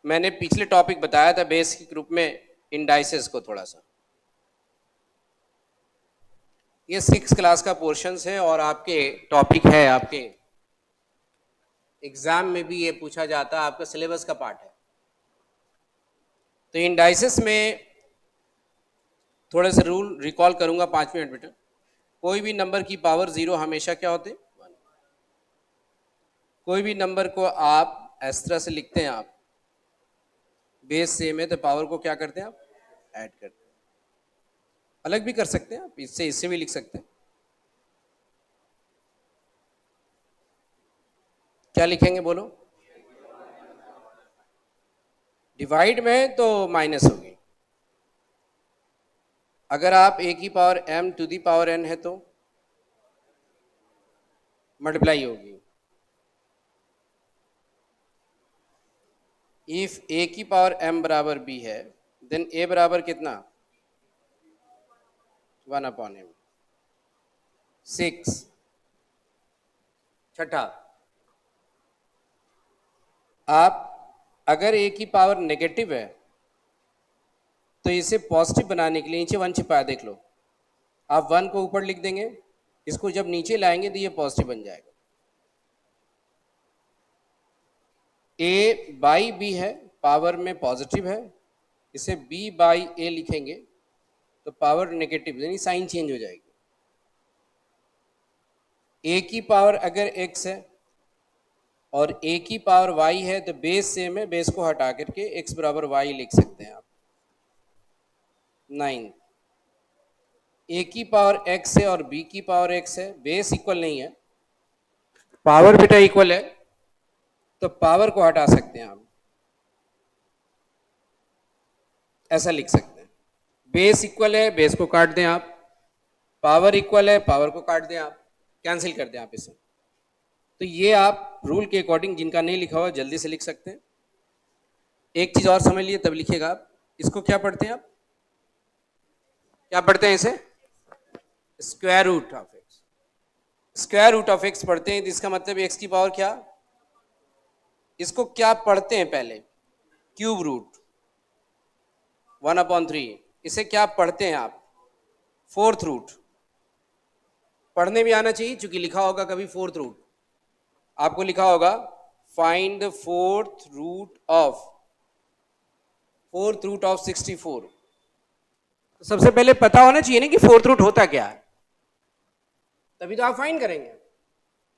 मैंने पिछले टॉपिक बताया था बेसिक ग्रुप में इंडाइसेस को थोड़ा सा। ये 6 क्लास का पोर्शंस है और आपके टॉपिक है, आपके एग्जाम में भी ये पूछा जाता है, आपका सिलेबस का पार्ट है। तो इंडाइसेस में थोड़े से रूल रिकॉल करूंगा 5 मिनट बेटा। कोई भी नंबर की पावर 0 हमेशा क्या होते हैं? 1। कोई भी नंबर को आप इस तरह से लिखते हैं, आप बेस सेम है तो पावर को क्या करते हैं आप? ऐड करते हैं। अलग भी कर सकते हैं आप, इससे भी लिख सकते हैं। क्या लिखेंगे बोलो? डिवाइड में तो माइनस होगी। अगर आप a की power m to the power n है तो मल्टीप्लाई होगी। इफ a की पावर m बराबर b है देन a बराबर कितना? 1/m। 6। छठा, आप अगर a की पावर नेगेटिव है तो इसे पॉजिटिव बनाने के लिए नीचे 1 छिपाया, देख लो। आप 1 को ऊपर लिख देंगे, इसको जब नीचे लाएंगे तो ये पॉजिटिव बन जाएगा। a बाई b है, पावर में पॉजिटिव है, इसे b बाई a लिखेंगे तो पावर नेगेटिव यानी साइन चेंज हो जाएगी। a की पावर अगर x है और a की पावर y है तो बेस सेम है, बेस को हटा करके x बराबर y लिख सकते हैं आप। 9। a की पावर x है और b की पावर x है, बेस इक्वल नहीं है, पावर बेटा इक्वल है तो पावर को हटा सकते हैं आप, ऐसा लिख सकते हैं। बेस इक्वल है, बेस को काट दें आप, पावर इक्वल है, पावर को काट दें आप, कैंसिल कर दें आप इसे। तो ये आप रूल के अकॉर्डिंग जिनका नहीं लिखा हुआ जल्दी से लिख सकते हैं। एक चीज और समझ लिए तब लिखिएगा आप, इसको क्या पढ़ते हैं आप? क्या पढ़ते हैं इसे? Square root of x. Square root of x पढ़ते हैं तो इसका मतलब एक्स की पावर क्या? इसको क्या पढ़ते हैं पहले? Cube root 1/3। इसे क्या पढ़ते हैं आप? Fourth root. पढ़ने भी आना चाहिए, चूंकि लिखा होगा कभी फोर्थ रूट, आपको लिखा होगा find the fourth root of 64। तो सबसे पहले पता होना चाहिए ना कि फोर्थ रूट होता क्या है, तभी तो आप फाइंड करेंगे।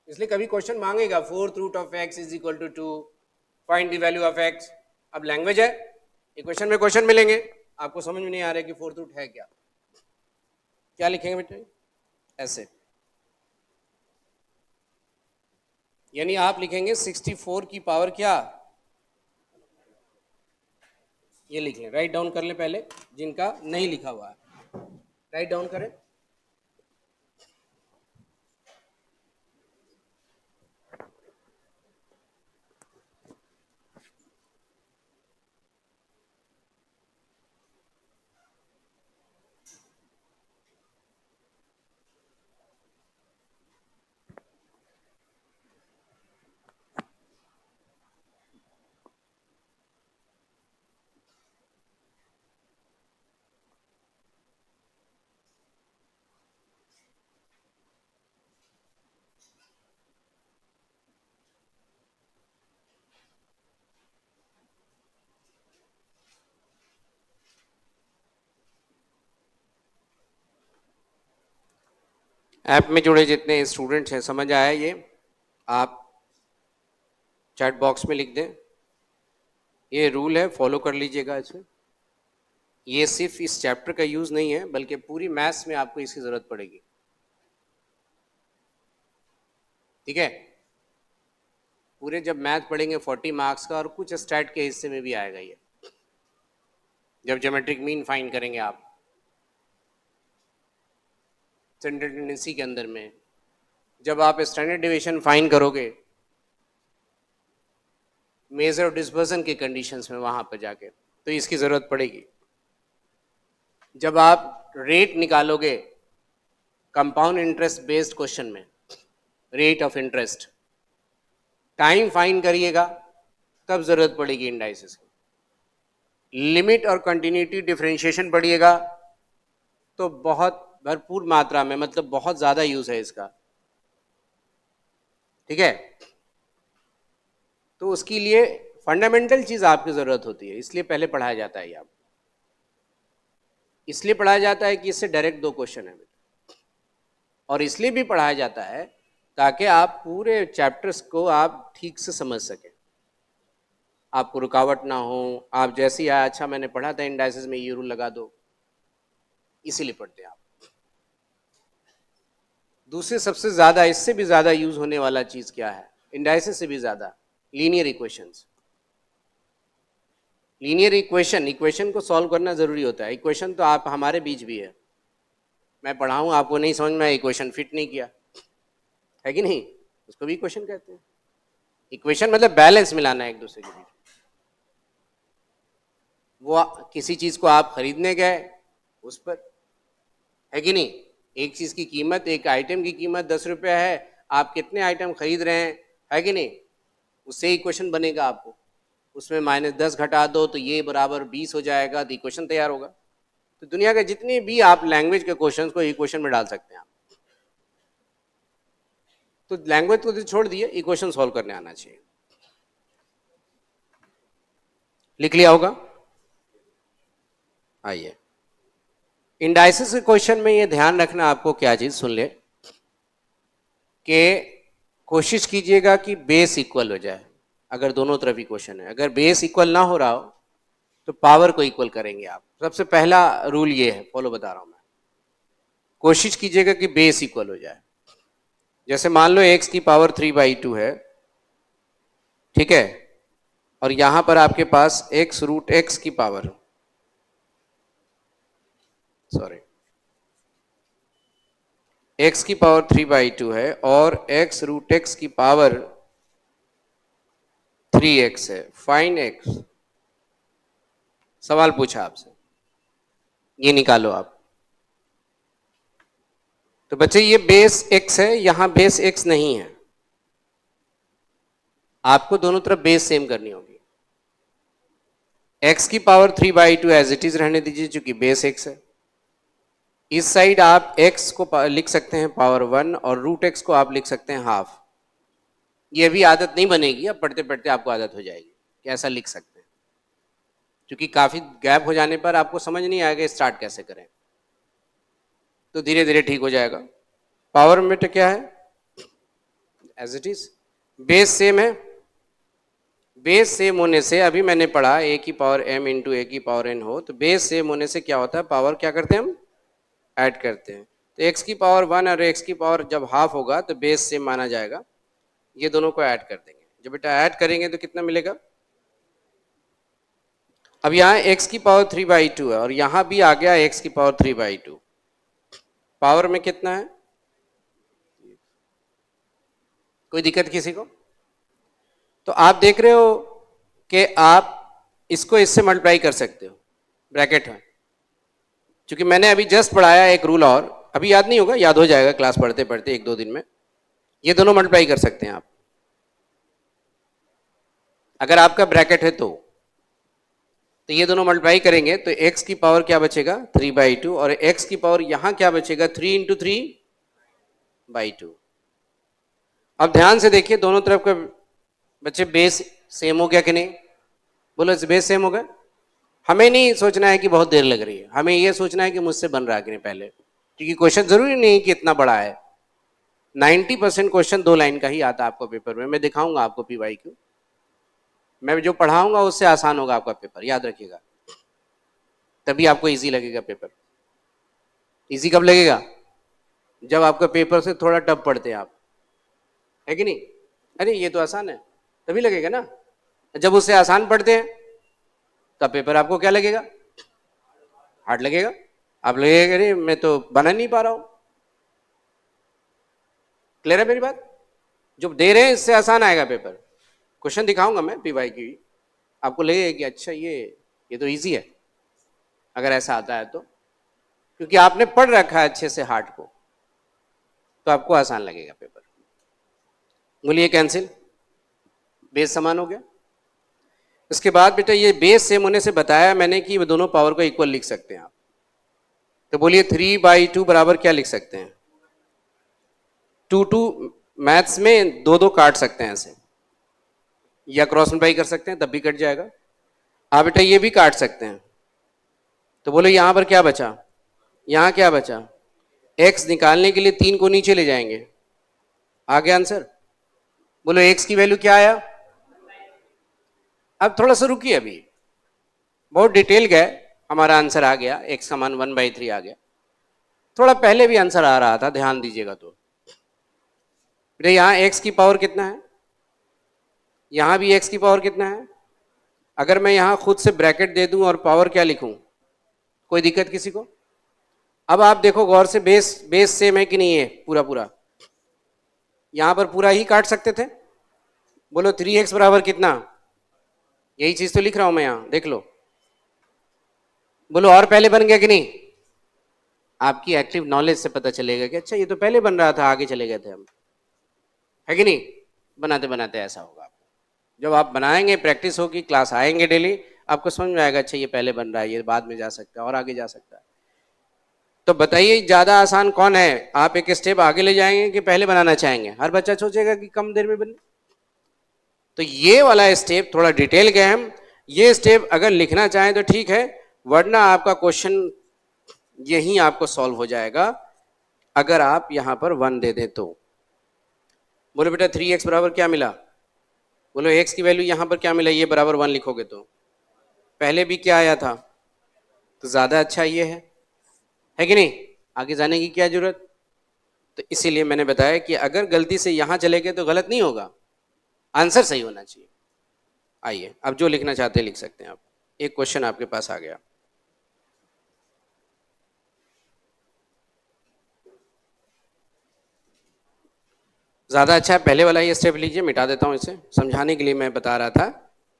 इसलिए कभी क्वेश्चन मांगेगा fourth root of x is equal to 2, find the value of x. अब लैंग्वेज है, इक्वेशन में क्वेश्चन मिलेंगे, आपको समझ में नहीं आ रहा है कि फोर्थ रूट है क्या, क्या लिखेंगे बेटे? ऐसे, यानी आप लिखेंगे 64 की पावर क्या? ये लिख लें, राइट डाउन कर लें पहले, जिनका नहीं लिखा हुआ है राइट डाउन करें। ऐप में जुड़े जितने स्टूडेंट्स हैं, समझ आया ये? आप चैट बॉक्स में लिख दें, ये रूल है, फॉलो कर लीजिएगा इसे। ये सिर्फ इस चैप्टर का यूज नहीं है बल्कि पूरी मैथ्स में आपको इसकी जरूरत पड़ेगी, ठीक है? पूरे जब मैथ पढ़ेंगे 40 मार्क्स का, और कुछ स्टैट के हिस्से में भी आएगा ये, जब ज्योमेट्रिक मीन फाइंड करेंगे आप सेंट्रल टेंडेंसी के अंदर में, जब आप स्टैंडर्ड डिविएशन फाइंड करोगे मेजर और डिस्पर्सन की कंडीशंस में, वहां पर जाके तो इसकी जरूरत पड़ेगी। जब आप रेट निकालोगे कंपाउंड इंटरेस्ट बेस्ड क्वेश्चन में, rate of interest time find करिएगा, तब जरूरत पड़ेगी इंडाइसिस की। लिमिट और कंटिन्यूटी डिफरेंशिएशन पढ़िएगा तो बहुत भरपूर मात्रा में, मतलब बहुत ज्यादा यूज है इसका, ठीक है। तो उसके लिए फंडामेंटल चीज आपकी जरूरत होती है, इसलिए पहले पढ़ाया जाता है। आप इसलिए पढ़ाया जाता है कि इससे डायरेक्ट 2 क्वेश्चन है, और इसलिए भी पढ़ाया जाता है ताकि आप पूरे चैप्टर्स को आप ठीक से समझ सकें, आपको रुकावट ना हो। आप जैसे ही आया, अच्छा मैंने पढ़ा था इंडाइसिस में, ये रूल लगा दो, इसीलिए पढ़ते हैं आप। दूसरे सबसे ज्यादा, इससे भी ज्यादा यूज होने वाला चीज क्या है इंडाइसिस से भी ज्यादा? Linear equations. लीनियर इक्वेशन को सॉल्व करना जरूरी होता है। इक्वेशन तो आप हमारे बीच भी है, मैं पढ़ाऊँ आपको नहीं समझ में, इक्वेशन फिट नहीं किया है कि नहीं, उसको भी इक्वेशन कहते हैं। इक्वेशन मतलब बैलेंस मिलाना है एक दूसरे के बीच। वो किसी चीज को आप खरीदने गए उस पर, है कि नहीं, एक चीज की कीमत, एक आइटम की कीमत 10 रुपया है, आप कितने आइटम खरीद रहे हैं, है कि नहीं, उससे इक्वेशन बनेगा। आपको उसमें -10 घटा दो तो ये बराबर 20 हो जाएगा, तो इक्वेशन तैयार होगा। तो दुनिया के जितने भी आप लैंग्वेज के क्वेश्चन को इक्वेशन में डाल सकते हैं आप। तो लैंग्वेज को तो छोड़ दिए, इक्वेशन सॉल्व करने आना चाहिए। लिख लिया होगा? आइए, इंडाइसिस के क्वेश्चन में ये ध्यान रखना आपको, क्या चीज सुन ले, कि कोशिश कीजिएगा कि बेस इक्वल हो जाए। अगर दोनों तरफ इक्वेशन है, अगर बेस इक्वल ना हो रहा हो तो पावर को इक्वल करेंगे आप। सबसे पहला रूल ये है, फॉलो बता रहा हूं मैं, कोशिश कीजिएगा कि बेस इक्वल हो जाए। जैसे मान लो x की पावर 3/2 है, ठीक है, और यहां पर आपके पास x रूट x की पावर, सॉरी, x की पावर 3/2 है और x रूट x की पावर 3x है। Find x। सवाल पूछा आपसे, ये निकालो आप। तो बच्चे ये बेस x है, यहां बेस x नहीं है, आपको दोनों तरफ बेस सेम करनी होगी। x की पावर 3/2 एज इट इज रहने दीजिए, चूंकि बेस x है। इस साइड आप x को लिख सकते हैं पावर 1 और रूट x को आप लिख सकते हैं हाफ। ये भी आदत नहीं बनेगी, अब पढ़ते पढ़ते आपको आदत हो जाएगी कि ऐसा लिख सकते हैं, क्योंकि काफी गैप हो जाने पर आपको समझ नहीं आएगा स्टार्ट कैसे करें, तो धीरे धीरे ठीक हो जाएगा। पावर में तो क्या है, as it is, base same है। बेस सेम होने से, अभी मैंने पढ़ा a की पावर m इंटू a की पावर n हो, तो बेस सेम होने से क्या होता है, पावर क्या करते हैं हम, ऐड करते हैं। तो x की पावर 1 और x की पावर जब हाफ होगा तो बेस सेम माना जाएगा, ये दोनों को ऐड कर देंगे। जब बेटा ऐड करेंगे तो कितना मिलेगा, अब यहाँ x की पावर 3/2 है और यहाँ भी आ गया x की पावर 3/2, पावर में कितना है, कोई दिक्कत किसी को? तो आप देख रहे हो कि आप इसको इससे मल्टीप्लाई कर सकते हो ब्रैकेट में, क्योंकि मैंने अभी जस्ट पढ़ाया एक रूल, और अभी याद नहीं होगा, याद हो जाएगा क्लास पढ़ते पढ़ते 1-2 दिन में। ये दोनों मल्टीप्लाई कर सकते हैं आप, अगर आपका ब्रैकेट है तो ये दोनों मल्टीप्लाई करेंगे तो x की पावर क्या बचेगा, 3/2, और x की पावर यहां क्या बचेगा, 3 × 3/2। अब ध्यान से देखिए, दोनों तरफ का बच्चे बेस सेम हो गया कि नहीं, बोलो बेस सेम हो गया। हमें नहीं सोचना है कि बहुत देर लग रही है, हमें यह सोचना है कि मुझसे बन रहा है कि नहीं पहले, क्योंकि क्वेश्चन जरूरी नहीं कि इतना बड़ा है। 90% क्वेश्चन 2 लाइन का ही आता है आपको पेपर में। मैं दिखाऊंगा आपको PYQ, मैं जो पढ़ाऊंगा उससे आसान होगा आपका पेपर, याद रखिएगा, तभी आपको इजी लगेगा पेपर। इजी कब लगेगा, जब आपका पेपर से थोड़ा टफ पढ़ते हैं आप, है कि नहीं, अरे ये तो आसान है, तभी लगेगा ना। जब उससे आसान पढ़ते हैं तब पेपर आपको क्या लगेगा, हार्ड लगेगा। आप लगेगा अरे मैं तो बना नहीं पा रहा हूं। क्लियर है मेरी बात? जो दे रहे हैं इससे आसान आएगा पेपर। क्वेश्चन दिखाऊंगा मैं PYQ, आपको लगेगा कि अच्छा ये तो इजी है, अगर ऐसा आता है तो, क्योंकि आपने पढ़ रखा है अच्छे से हार्ड को, तो आपको आसान लगेगा पेपर। बोलिए कैंसिल, बेस समान हो गया। इसके बाद बेटा ये बेस सेम होने से बताया मैंने कि वो दोनों पावर को इक्वल लिख सकते हैं आप। तो बोलिए 3/2 बराबर क्या लिख सकते हैं? 2 मैथ्स में दो दो काट सकते हैं ऐसे, या क्रॉस मल्टीप्लाई कर सकते हैं तब भी कट जाएगा। आप बेटा ये भी काट सकते हैं। तो बोलो यहां पर क्या बचा, यहां क्या बचा? x निकालने के लिए 3 को नीचे ले जाएंगे, आ गया आंसर। बोलो x की वैल्यू क्या आया? अब थोड़ा सा रुकिए, अभी बहुत डिटेल गए, हमारा आंसर आ गया, x का मान 1/3 आ गया। थोड़ा पहले भी आंसर आ रहा था, ध्यान दीजिएगा। तो बेटा यहाँ x की पावर कितना है, यहां भी x की पावर कितना है? अगर मैं यहां खुद से ब्रैकेट दे दूं और पावर क्या लिखूं, कोई दिक्कत किसी को? अब आप देखो गौर से, बेस सेम है कि नहीं है? पूरा पूरा यहां पर पूरा ही काट सकते थे। बोलो 3x बराबर कितना? यही चीज तो लिख रहा हूं मैं यहां, देख लो। बोलो और पहले बन गया कि नहीं? आपकी एक्टिव नॉलेज से पता चलेगा कि अच्छा ये तो पहले बन रहा था, आगे चले गए थे हम, है कि नहीं? बनाते बनाते ऐसा होगा आपको। जब आप बनाएंगे, प्रैक्टिस होगी, क्लास आएंगे डेली, आपको समझ में आएगा अच्छा ये पहले बन रहा है, ये बाद में जा सकता है और आगे जा सकता है। तो बताइए ज्यादा आसान कौन है? आप एक स्टेप आगे ले जाएंगे कि पहले बनाना चाहेंगे? हर बच्चा सोचेगा कि कम देर में बने। तो ये वाला स्टेप थोड़ा डिटेल गए हम, ये स्टेप अगर लिखना चाहें तो ठीक है, वरना आपका क्वेश्चन यही आपको सॉल्व हो जाएगा अगर आप यहां पर 1 दे दें तो। बोलो बेटा 3x बराबर क्या मिला? बोलो x की वैल्यू यहां पर क्या मिला, ये बराबर 1 लिखोगे तो पहले भी क्या आया था, तो ज्यादा अच्छा ये है कि नहीं? आगे जाने की क्या जरूरत? तो इसीलिए मैंने बताया कि अगर गलती से यहां चले गए तो गलत नहीं होगा, आंसर सही होना चाहिए। आइए अब जो लिखना चाहते हैं लिख सकते हैं आप। एक क्वेश्चन आपके पास आ गया, ज्यादा अच्छा है पहले वाला ये स्टेप लीजिए, मिटा देता हूं इसे, समझाने के लिए मैं बता रहा था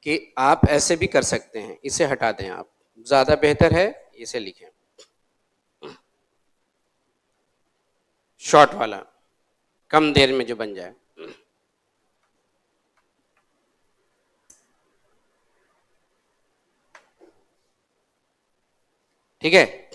कि आप ऐसे भी कर सकते हैं, इसे हटा दें आप, ज्यादा बेहतर है इसे लिखें, शॉर्ट वाला, कम देर में जो बन जाए। ठीक है,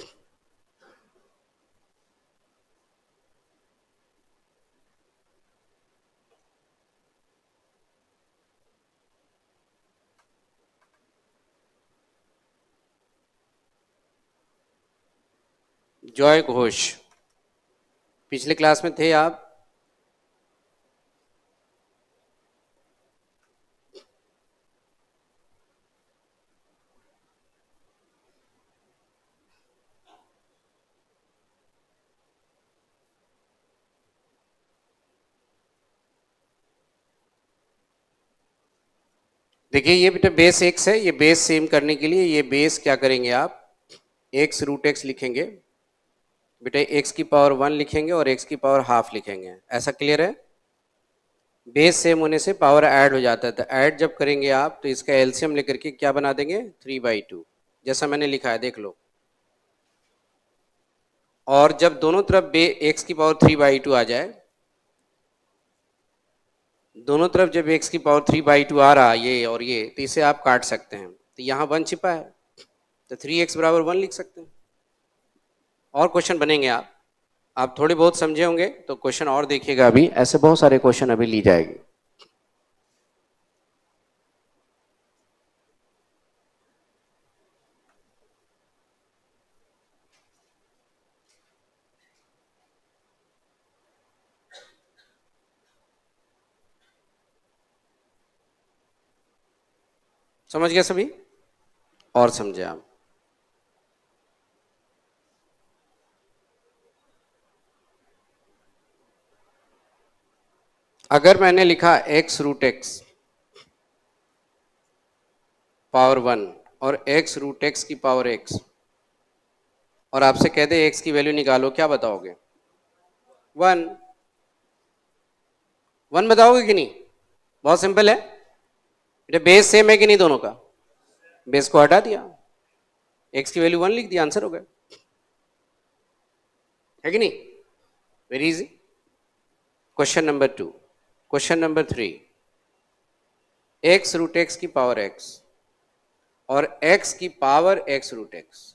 जॉय घोष, पिछले क्लास में थे आप? देखिए ये बेटा बेस x है, ये बेस सेम करने के लिए ये बेस क्या करेंगे आप, x रूट x लिखेंगे बेटा, x की पावर 1 लिखेंगे और x की पावर हाफ लिखेंगे, ऐसा क्लियर है? बेस सेम होने से पावर ऐड हो जाता है, तो ऐड जब करेंगे आप तो इसका एलसीएम लेकर के क्या बना देंगे, 3/2, जैसा मैंने लिखा है देख लो। और जब दोनों तरफ x की पावर 3/2 आ जाए, दोनों तरफ जब x की पावर 3/2 आ रहा ये और ये, तो इसे आप काट सकते हैं, तो यहाँ 1 छिपा है, तो 3x बराबर 1 लिख सकते हैं। और क्वेश्चन बनेंगे आप थोड़े बहुत समझे होंगे तो क्वेश्चन और देखिएगा, अभी ऐसे बहुत सारे क्वेश्चन अभी ली जाएगी। समझ गए सभी? और समझे आप? अगर मैंने लिखा x रूट x पावर 1 और x रूट x की पावर x, और आपसे कह दे x की वैल्यू निकालो, क्या बताओगे? 1 1 बताओगे कि नहीं? बहुत सिंपल है बेटा, बेस सेम है कि नहीं दोनों का? बेस को हटा दिया, x की वैल्यू 1 लिख दिया, आंसर हो गया, है कि नहीं? Very easy. Question number 2, question number 3, x root x की पावर x, और x की पावर x रूट x।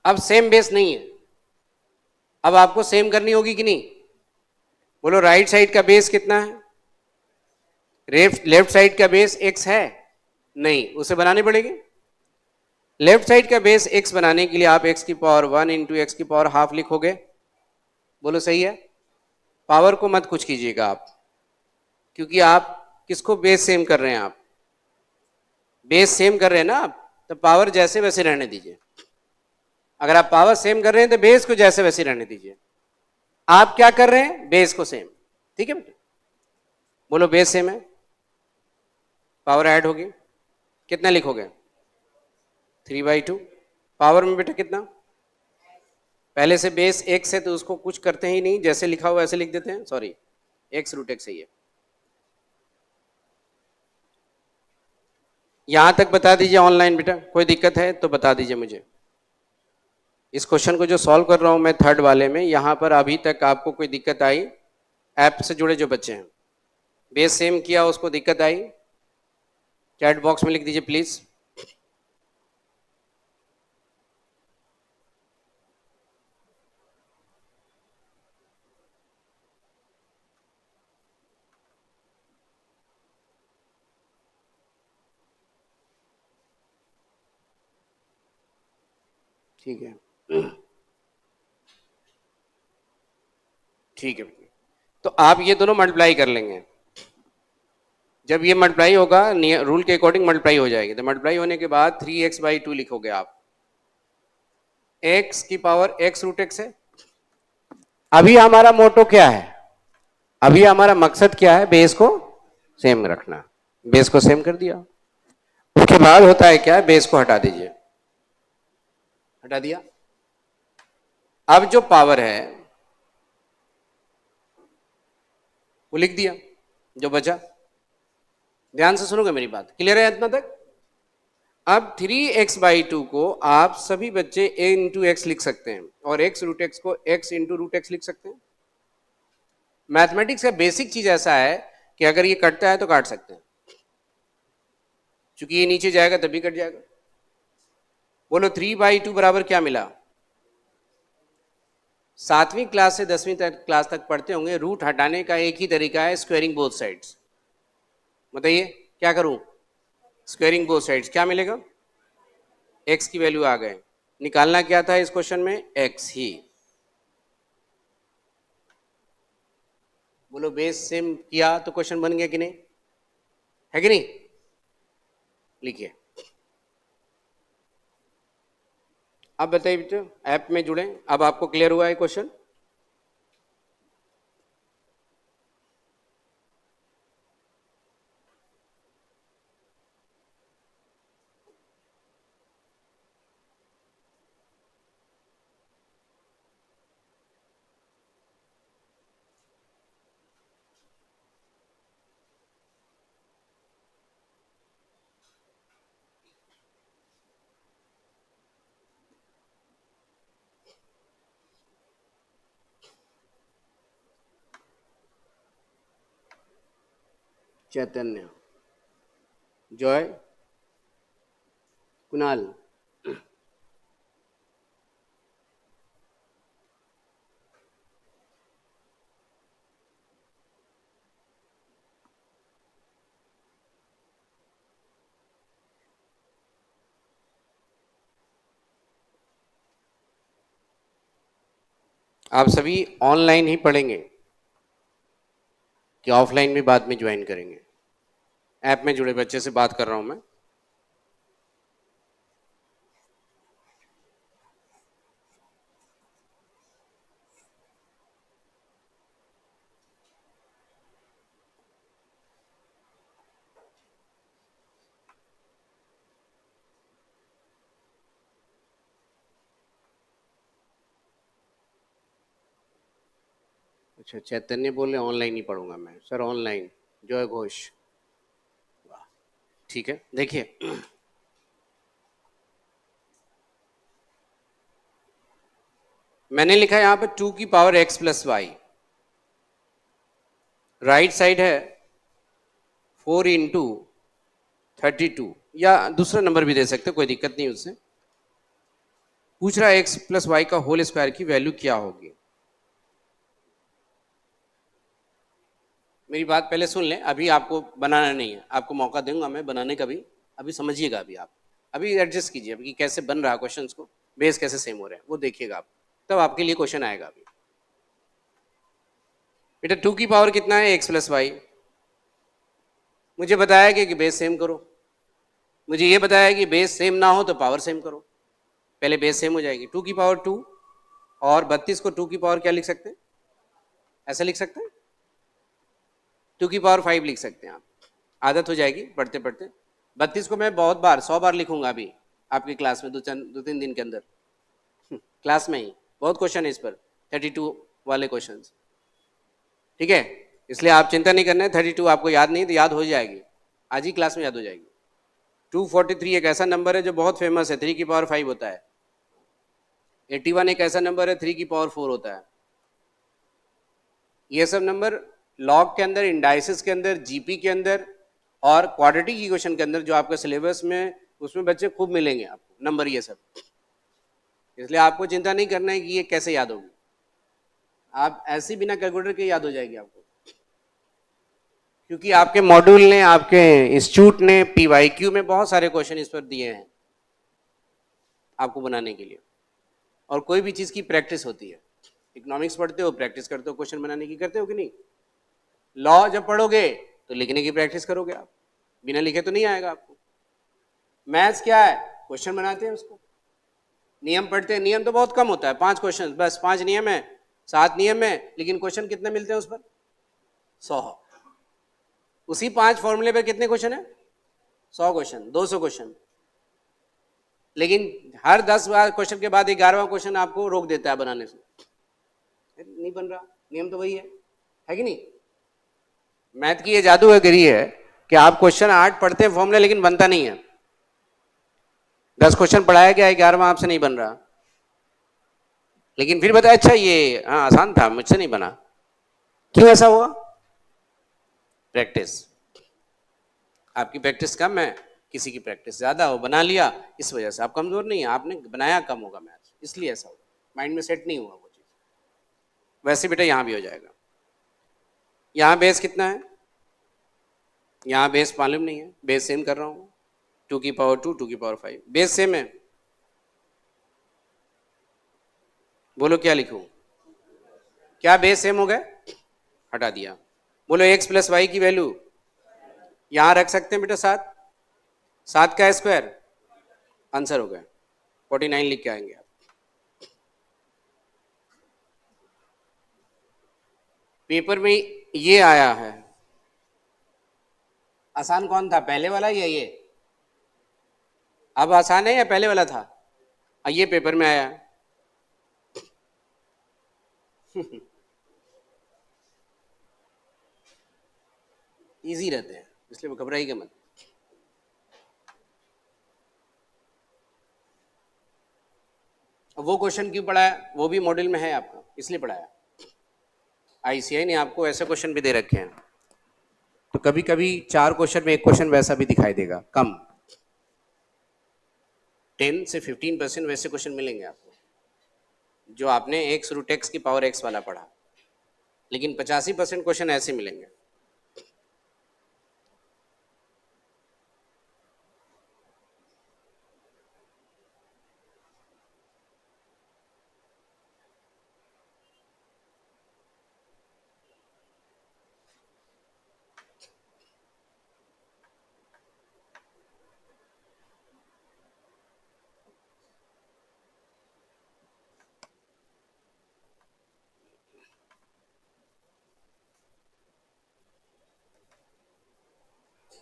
अब सेम बेस नहीं है, अब आपको सेम करनी होगी कि नहीं? बोलो राइट साइड का बेस कितना है? लेफ्ट साइड का बेस x है नहीं, उसे बनानी पड़ेगी। लेफ्ट साइड का बेस x बनाने के लिए आप x की पावर 1 इंटू एक्स की पावर हाफ लिखोगे। बोलो सही है? पावर को मत कुछ कीजिएगा आप, क्योंकि आप किसको बेस सेम कर रहे हैं? आप बेस सेम कर रहे हैं ना आप, तो पावर जैसे वैसे रहने दीजिए। अगर आप पावर सेम कर रहे हैं तो बेस को जैसे वैसे रहने दीजिए। आप क्या कर रहे हैं? बेस को सेम। ठीक है बेटा, बोलो बेस सेम है, पावर ऐड होगी, कितना लिखोगे? 3/2। पावर में बेटा कितना? पहले से बेस एक्स है तो उसको कुछ करते ही नहीं, जैसे लिखा हुआ ऐसे लिख देते हैं। सॉरी, एक्स रूट एक्स है ये। यहां तक बता दीजिए ऑनलाइन बेटा, कोई दिक्कत है तो बता दीजिए मुझे। इस क्वेश्चन को जो सॉल्व कर रहा हूं मैं थर्ड वाले में, यहां पर अभी तक आपको कोई दिक्कत आई? ऐप से जुड़े जो बच्चे हैं, बेस सेम किया उसको दिक्कत आई? चैट बॉक्स में लिख दीजिए प्लीज। ठीक है, ठीक है। तो आप ये दोनों मल्टीप्लाई कर लेंगे। जब ये मल्टीप्लाई होगा, रूल के अकॉर्डिंग मल्टीप्लाई हो जाएगी, तो मल्टीप्लाई होने के बाद 3x/2 लिखोगे आप। x की पावर x रूट x है। अभी हमारा मोटो क्या है? अभी हमारा मकसद क्या है? बेस को सेम रखना। बेस को सेम कर दिया, उसके बाद होता है क्या? बेस को हटा दीजिए। हटा दिया। अब जो पावर है वो लिख दिया, जो बचा। ध्यान से सुनोगे मेरी बात, क्लियर है इतना तक? अब 3x/2 को आप सभी बच्चे a इंटू एक्स लिख सकते हैं, और x रूट एक्स को x इंटू रूट एक्स लिख सकते हैं। मैथमेटिक्स का बेसिक चीज ऐसा है कि अगर ये कटता है तो काट सकते हैं, क्योंकि ये नीचे जाएगा तभी कट जाएगा। बोलो 3/2 बराबर क्या मिला? 7वीं क्लास से 10वीं क्लास तक पढ़ते होंगे, रूट हटाने का एक ही तरीका है, स्क्वायरिंग बोथ साइड्स। बताइए क्या करूं? स्क्वायरिंग बोथ साइड्स, क्या मिलेगा? x की वैल्यू आ गए। निकालना क्या था इस क्वेश्चन में? x ही। बोलो बेस सेम किया तो क्वेश्चन बन गया कि नहीं? है कि नहीं? लिखिए। अब बताइए बेटे, ऐप में जुड़े, अब आपको क्लियर हुआ है क्वेश्चन? चैतन्य, जॉय, कुणाल, आप सभी ऑनलाइन ही पढ़ेंगे कि ऑफलाइन भी बाद में ज्वाइन करेंगे? ऐप में जुड़े बच्चे से बात कर रहा हूं मैं। अच्छा, चैतन्य बोले ऑनलाइन ही पढ़ूंगा मैं सर, ऑनलाइन। जॉय घोष, ठीक है। देखिए मैंने लिखा है यहां पर 2 की power x plus y. Right side है 4 इंटू 32 या दूसरा नंबर भी दे सकते, कोई दिक्कत नहीं उससे। पूछ रहा है x प्लस वाई का होल स्क्वायर की वैल्यू क्या होगी। मेरी बात पहले सुन लें, अभी आपको बनाना नहीं है, आपको मौका दूंगा मैं बनाने का भी, अभी समझिएगा, अभी एडजस्ट कीजिए अभी कि कैसे बन रहा है क्वेश्चंस को, बेस कैसे सेम हो रहे हैं वो देखिएगा आप, तब आपके लिए क्वेश्चन आएगा। अभी बेटा 2 की पावर कितना है x प्लस वाई, मुझे बताया कि बेस सेम करो, मुझे ये बताया कि बेस सेम ना हो तो पावर सेम करो, पहले बेस सेम हो जाएगी। 2 की पावर 2 और 32 को 2 की पावर क्या लिख सकते हैं, ऐसा लिख सकते हैं, 2 की पावर 5 लिख सकते हैं आप, आदत हो जाएगी पढ़ते पढ़ते। 32 को मैं बहुत बार 100 बार लिखूंगा अभी आपकी क्लास में, दो तीन दिन के अंदर क्लास में ही बहुत क्वेश्चन है इस पर, 32 वाले क्वेश्चन, ठीक है, इसलिए आप चिंता नहीं करना है। 32 आपको याद नहीं तो याद हो जाएगी, आज ही क्लास में याद हो जाएगी। 243 एक ऐसा नंबर है जो बहुत फेमस है, 3 की पावर 5 होता है। 81 एक ऐसा नंबर है 3 की पावर 4 होता है। ये सब नंबर लॉग के अंदर, इंडाइसिस के अंदर, जीपी के अंदर और क्वाड्रेटिक इक्वेशन के अंदर जो आपके सिलेबस में, उसमें बच्चे खूब मिलेंगे आपको नंबर ये सब, इसलिए आपको चिंता नहीं करना है कि ये कैसे याद होगी, आप ऐसे बिना कैलकुलेटर के याद हो जाएगी आपको, क्योंकि आपके मॉड्यूल ने, आपके इंस्टीट्यूट ने पीवाईक्यू में बहुत सारे क्वेश्चन इस पर दिए हैं आपको बनाने के लिए, और कोई भी चीज़ की प्रैक्टिस होती है। इकोनॉमिक्स पढ़ते हो, प्रैक्टिस करते हो, क्वेश्चन बनाने की करते हो कि नहीं। लॉ जब पढ़ोगे तो लिखने की प्रैक्टिस करोगे आप, बिना लिखे तो नहीं आएगा आपको। मैथ्स क्या है, क्वेश्चन बनाते हैं उसको, नियम पढ़ते हैं, नियम तो बहुत कम होता है, 5 क्वेश्चन बस, 5 नियम है, 7 नियम है, लेकिन क्वेश्चन कितने मिलते हैं उस पर, 100। उसी 5 फॉर्मूले पर कितने क्वेश्चन है, 100 क्वेश्चन, 200 क्वेश्चन, लेकिन हर 10 क्वेश्चन के बाद 11वां क्वेश्चन आपको रोक देता है बनाने से, नहीं बन रहा, नियम तो वही है कि नहीं। मैथ की ये जादूगरी है कि आप क्वेश्चन 8 पढ़ते हैं फॉर्मूला, लेकिन बनता नहीं है। 10 क्वेश्चन पढ़ाया गया, 11वां आपसे नहीं बन रहा, लेकिन फिर बताया अच्छा ये हाँ आसान था, मुझसे नहीं बना, क्यों ऐसा हुआ, प्रैक्टिस, आपकी प्रैक्टिस कम है, किसी की प्रैक्टिस ज्यादा हो, बना लिया, इस वजह से आप कमजोर नहीं है, आपने बनाया कम होगा मैथ, इसलिए ऐसा होगा, माइंड में सेट नहीं हुआ वो चीज। वैसे बेटा यहां भी हो जाएगा। यहाँ बेस कितना है, यहाँ बेस मालूम नहीं है, बेस सेम कर रहा हूँ, 2 की पावर 2, 2 की पावर 5, बेस सेम है, बोलो क्या लिखूं, क्या बेस सेम हो गए, हटा दिया, बोलो x प्लस वाई की वैल्यू यहां रख सकते हैं बेटा 7, 7 का स्क्वायर, आंसर हो गया 49 लिख के आएंगे आप। पेपर में ये आया है, आसान कौन था, पहले वाला या ये, अब आसान है या पहले वाला था, ये पेपर में आया इजी रहते हैं, इसलिए घबराइएगा मत। वो क्वेश्चन क्यों पढ़ाया, वो भी मॉड्यूल में है आपका, इसलिए पढ़ाया, आईसीआई ने आपको ऐसे क्वेश्चन भी दे रखे हैं, तो कभी कभी 4 क्वेश्चन में एक क्वेश्चन वैसा भी दिखाई देगा, कम 10 से 15% वैसे क्वेश्चन मिलेंगे आपको, जो आपने x रूट x की पावर x वाला पढ़ा, लेकिन 85% क्वेश्चन ऐसे मिलेंगे।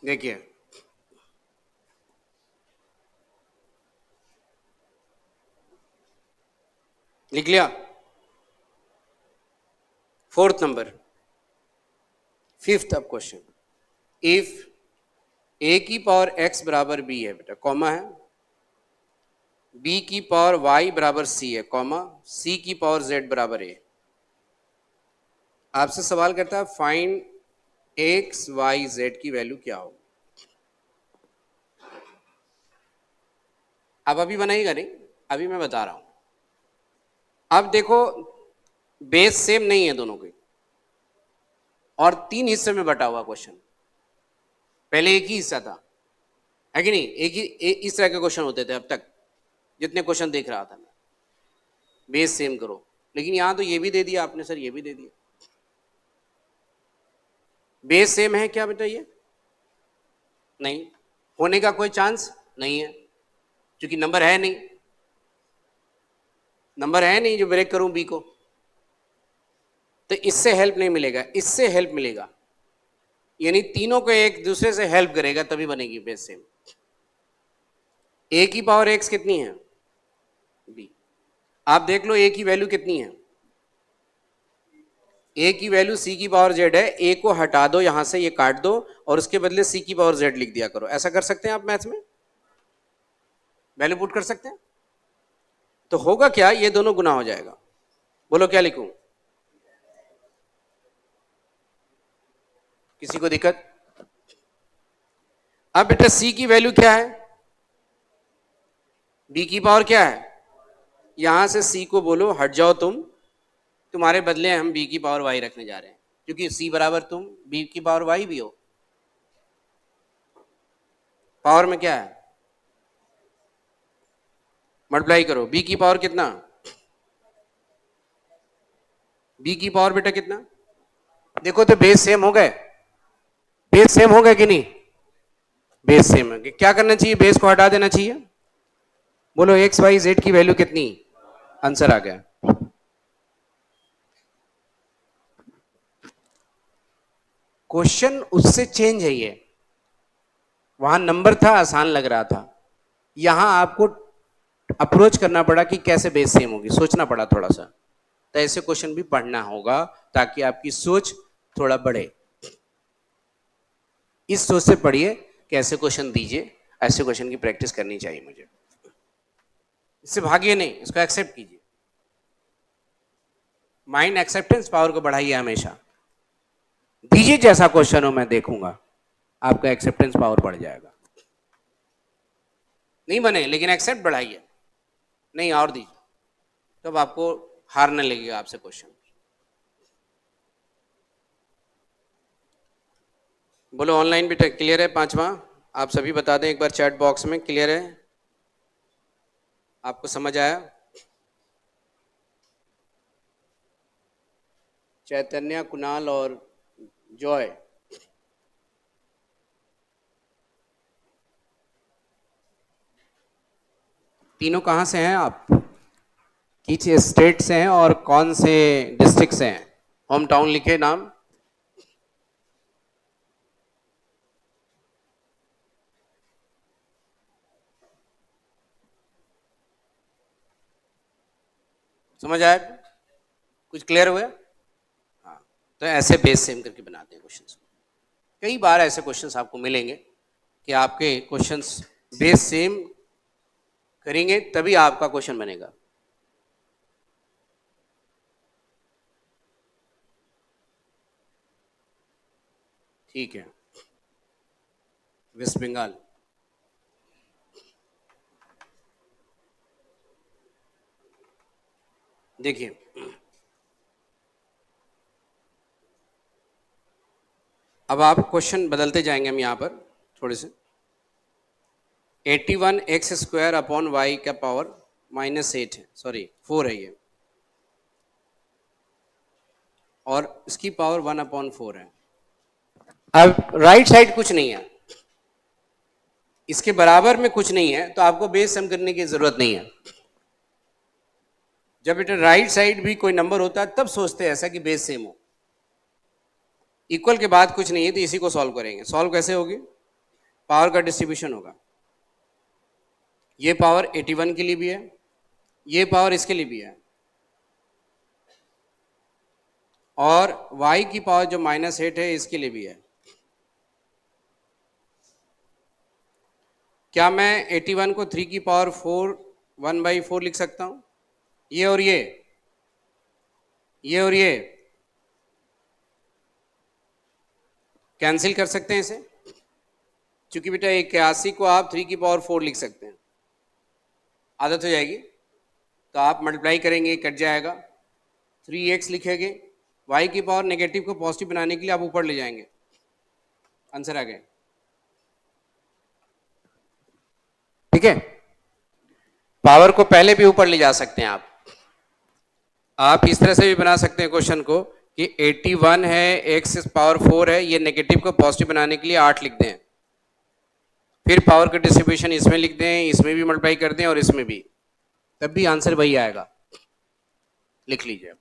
देखिए लिख लिया, 4th नंबर, 5th अब क्वेश्चन, इफ a की पावर x बराबर b है बेटा, कॉमा है, b की पावर y बराबर c है, कॉमा, c की पावर z बराबर a, आपसे सवाल करता है फाइंड x y z की वैल्यू क्या होगी। अब अभी बनाइएगा नहीं, अभी मैं बता रहा हूं। अब देखो बेस सेम नहीं है दोनों के, और 3 हिस्से में बटा हुआ क्वेश्चन। पहले एक ही हिस्सा था, है कि नहीं? इस तरह के क्वेश्चन होते थे अब तक, जितने क्वेश्चन देख रहा था मैं, बेस सेम करो। लेकिन यहां तो ये भी दे दिया आपने सर, ये भी दे दिया। बेस सेम है क्या बताइए? नहीं, होने का कोई चांस नहीं है, क्योंकि नंबर है नहीं, नंबर है नहीं जो ब्रेक करूं बी को। तो इससे हेल्प नहीं मिलेगा, इससे हेल्प मिलेगा, यानी तीनों को एक दूसरे से हेल्प करेगा तभी बनेगी बेस सेम। ए की पावर एक्स कितनी है? बी। आप देख लो ए की वैल्यू कितनी है। ए की वैल्यू सी की पावर जेड है, ए को हटा दो यहां से, ये काट दो, और उसके बदले सी की पावर जेड लिख दिया करो। ऐसा कर सकते हैं आप मैथ्स में, वैल्यू पुट कर सकते हैं। तो होगा क्या, ये दोनों गुना हो जाएगा। बोलो क्या लिखूं? किसी को दिक्कत? अब बेटा सी की वैल्यू क्या है? बी की पावर क्या है? यहां से सी को बोलो हट जाओ तुम, तुम्हारे बदले हम बी की पावर वाई रखने जा रहे हैं, क्योंकि सी बराबर तुम बी की पावर वाई भी हो। पावर में क्या है? मल्टीप्लाई करो। बी की पावर कितना? बी की पावर बेटा कितना? देखो तो बेस सेम हो गए, बेस सेम हो गए कि नहीं? बेस सेम है। क्या करना चाहिए? बेस को हटा देना चाहिए। बोलो एक्स वाई जेड की वैल्यू कितनी? आंसर आ गया। क्वेश्चन उससे चेंज है, ये वहां नंबर था, आसान लग रहा था, यहां आपको अप्रोच करना पड़ा कि कैसे बेस सेम होगी, सोचना पड़ा थोड़ा सा। तो ऐसे क्वेश्चन भी पढ़ना होगा ताकि आपकी सोच थोड़ा बढ़े। इस सोच से पढ़िए कि ऐसे क्वेश्चन दीजिए, ऐसे क्वेश्चन की प्रैक्टिस करनी चाहिए मुझे। इससे भागिए नहीं, इसको एक्सेप्ट कीजिए। माइंड एक्सेप्टेंस पावर को बढ़ाइए हमेशा। दीजिए जैसा क्वेश्चन हो मैं देखूंगा, आपका एक्सेप्टेंस पावर बढ़ जाएगा। नहीं बने लेकिन एक्सेप्ट बढ़ाइए, नहीं और दीजिए, तब आपको हारने लगेगा आपसे क्वेश्चन। बोलो ऑनलाइन भी क्लियर है? पांचवा आप सभी बता दें एक बार चैट बॉक्स में, क्लियर है? आपको समझ आया? चैतन्य, कुणाल और जॉय, तीनों कहां से हैं आप? किस स्टेट से हैं और कौन से डिस्ट्रिक्ट से हैं? होम टाउन लिखे नाम। समझ आया? कुछ क्लियर हुआ? हाँ, तो ऐसे बेस सेम करके बनाते हैं क्वेश्चंस। कई बार ऐसे क्वेश्चंस आपको मिलेंगे कि आपके क्वेश्चंस बेस सेम करेंगे तभी आपका क्वेश्चन बनेगा। ठीक है, वेस्ट बंगाल। देखिए अब आप क्वेश्चन बदलते जाएंगे हम यहाँ पर थोड़े से। 81 एक्स स्क्वायर अपॉन वाई का पावर -8 है, सॉरी 4 है ये, और इसकी पावर 1/4 है। अब राइट साइड कुछ नहीं है, इसके बराबर में कुछ नहीं है, तो आपको बेस सम करने की जरूरत नहीं है। जब बेटा राइट साइड भी कोई नंबर होता है तब सोचते हैं ऐसा कि बेस सेम हो। इक्वल के बाद कुछ नहीं है तो इसी को सॉल्व करेंगे। सॉल्व कैसे होगी? पावर का डिस्ट्रीब्यूशन होगा। ये पावर 81 के लिए भी है, ये पावर इसके लिए भी है, और y की पावर जो -8 है इसके लिए भी है। क्या मैं 81 को 3 की पावर 4 1/4 लिख सकता हूं? ये और ये और ये कैंसिल कर सकते हैं इसे, क्योंकि बेटा 81 को आप 3 की पावर 4 लिख सकते हैं, आदत हो जाएगी। तो आप मल्टीप्लाई करेंगे, कट जाएगा, 3x लिखेंगे, y की पावर नेगेटिव को पॉजिटिव बनाने के लिए आप ऊपर ले जाएंगे, आंसर आ गया। ठीक है, पावर को पहले भी ऊपर ले जा सकते हैं आप इस तरह से भी बना सकते हैं क्वेश्चन को कि 81 है, x पावर 4 है, ये नेगेटिव को पॉजिटिव बनाने के लिए 8 लिख दें, फिर पावर का डिस्ट्रीब्यूशन इसमें लिख दें, इसमें भी मल्टीप्लाई कर दें और इसमें भी, तब भी आंसर वही आएगा। लिख लीजिए।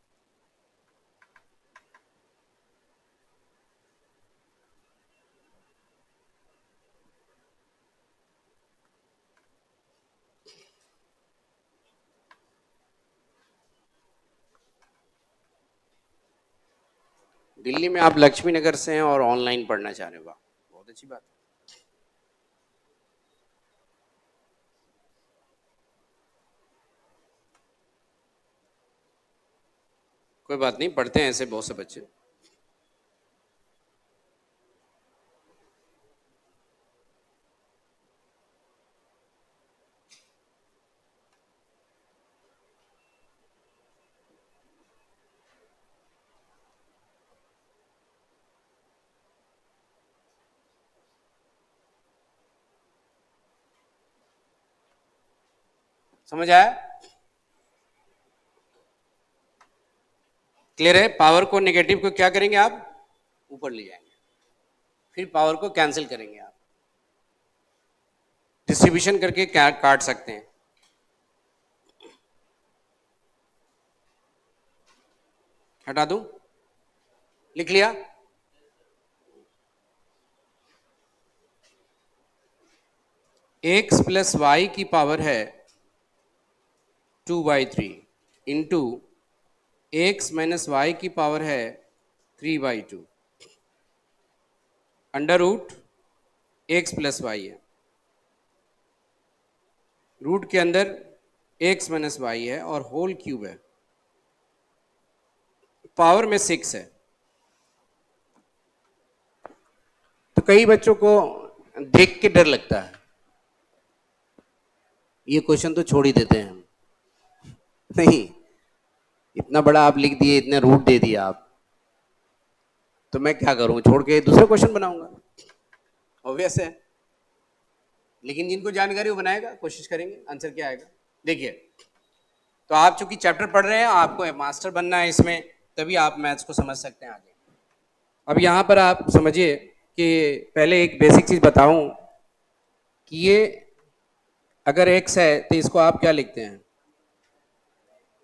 दिल्ली में आप लक्ष्मी नगर से हैं और ऑनलाइन पढ़ना चाह रहे हो, बहुत अच्छी बात है। कोई बात नहीं, पढ़ते हैं ऐसे बहुत से बच्चे। समझ आया? क्लियर है? पावर को नेगेटिव को क्या करेंगे आप? ऊपर ले जाएंगे, फिर पावर को कैंसिल करेंगे आप, डिस्ट्रीब्यूशन करके क्या काट सकते हैं। हटा दूं? लिख लिया? x प्लस वाई की पावर है 2/3 इंटू एक्स माइनस वाई की पावर है 3/2 under root x plus y है, रूट के अंदर एक्स माइनस वाई है और होल क्यूब है, पावर में 6 है। तो कई बच्चों को देख के डर लगता है, ये क्वेश्चन तो छोड़ ही देते हैं हम। नहीं, इतना बड़ा आप लिख दिए, इतने रूट दे दिया आप, तो मैं क्या करूं, छोड़ के दूसरा क्वेश्चन बनाऊंगा, ऑब्वियस है। लेकिन जिनको जानकारी वो बनाएगा, कोशिश करेंगे, आंसर क्या आएगा। देखिए, तो आप चूंकि चैप्टर पढ़ रहे हैं, आपको मास्टर बनना है इसमें, तभी आप मैथ्स को समझ सकते हैं आगे। अब यहाँ पर आप समझिए कि पहले एक बेसिक चीज बताऊं कि ये अगर x है तो इसको आप क्या लिखते हैं?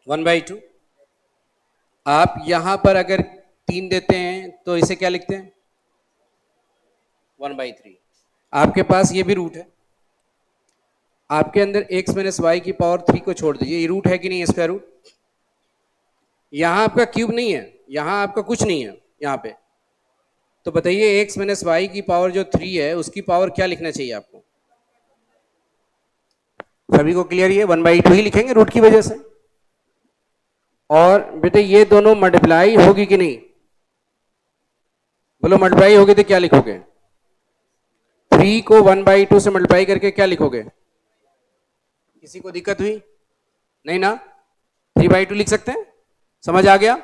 1/2। आप यहां पर अगर 3 देते हैं तो इसे क्या लिखते हैं? 1/3। आपके पास ये भी रूट है, आपके अंदर x माइनस वाई की पावर 3 को छोड़ दीजिए, ये रूट है कि नहीं? Square root. यहां आपका क्यूब नहीं है, यहां आपका कुछ नहीं है यहां पे, तो बताइए x माइनस वाई की पावर जो 3 है उसकी पावर क्या लिखना चाहिए आपको? सभी को क्लियर? ये 1/2 ही लिखेंगे रूट की वजह से। और बेटे ये दोनों मल्टीप्लाई होगी कि नहीं? बोलो, मल्टीप्लाई होगी तो क्या लिखोगे? 3 को 1/2 से मल्टीप्लाई करके क्या लिखोगे? किसी को दिक्कत हुई? नहीं ना? 3/2 लिख सकते हैं। समझ आ गया?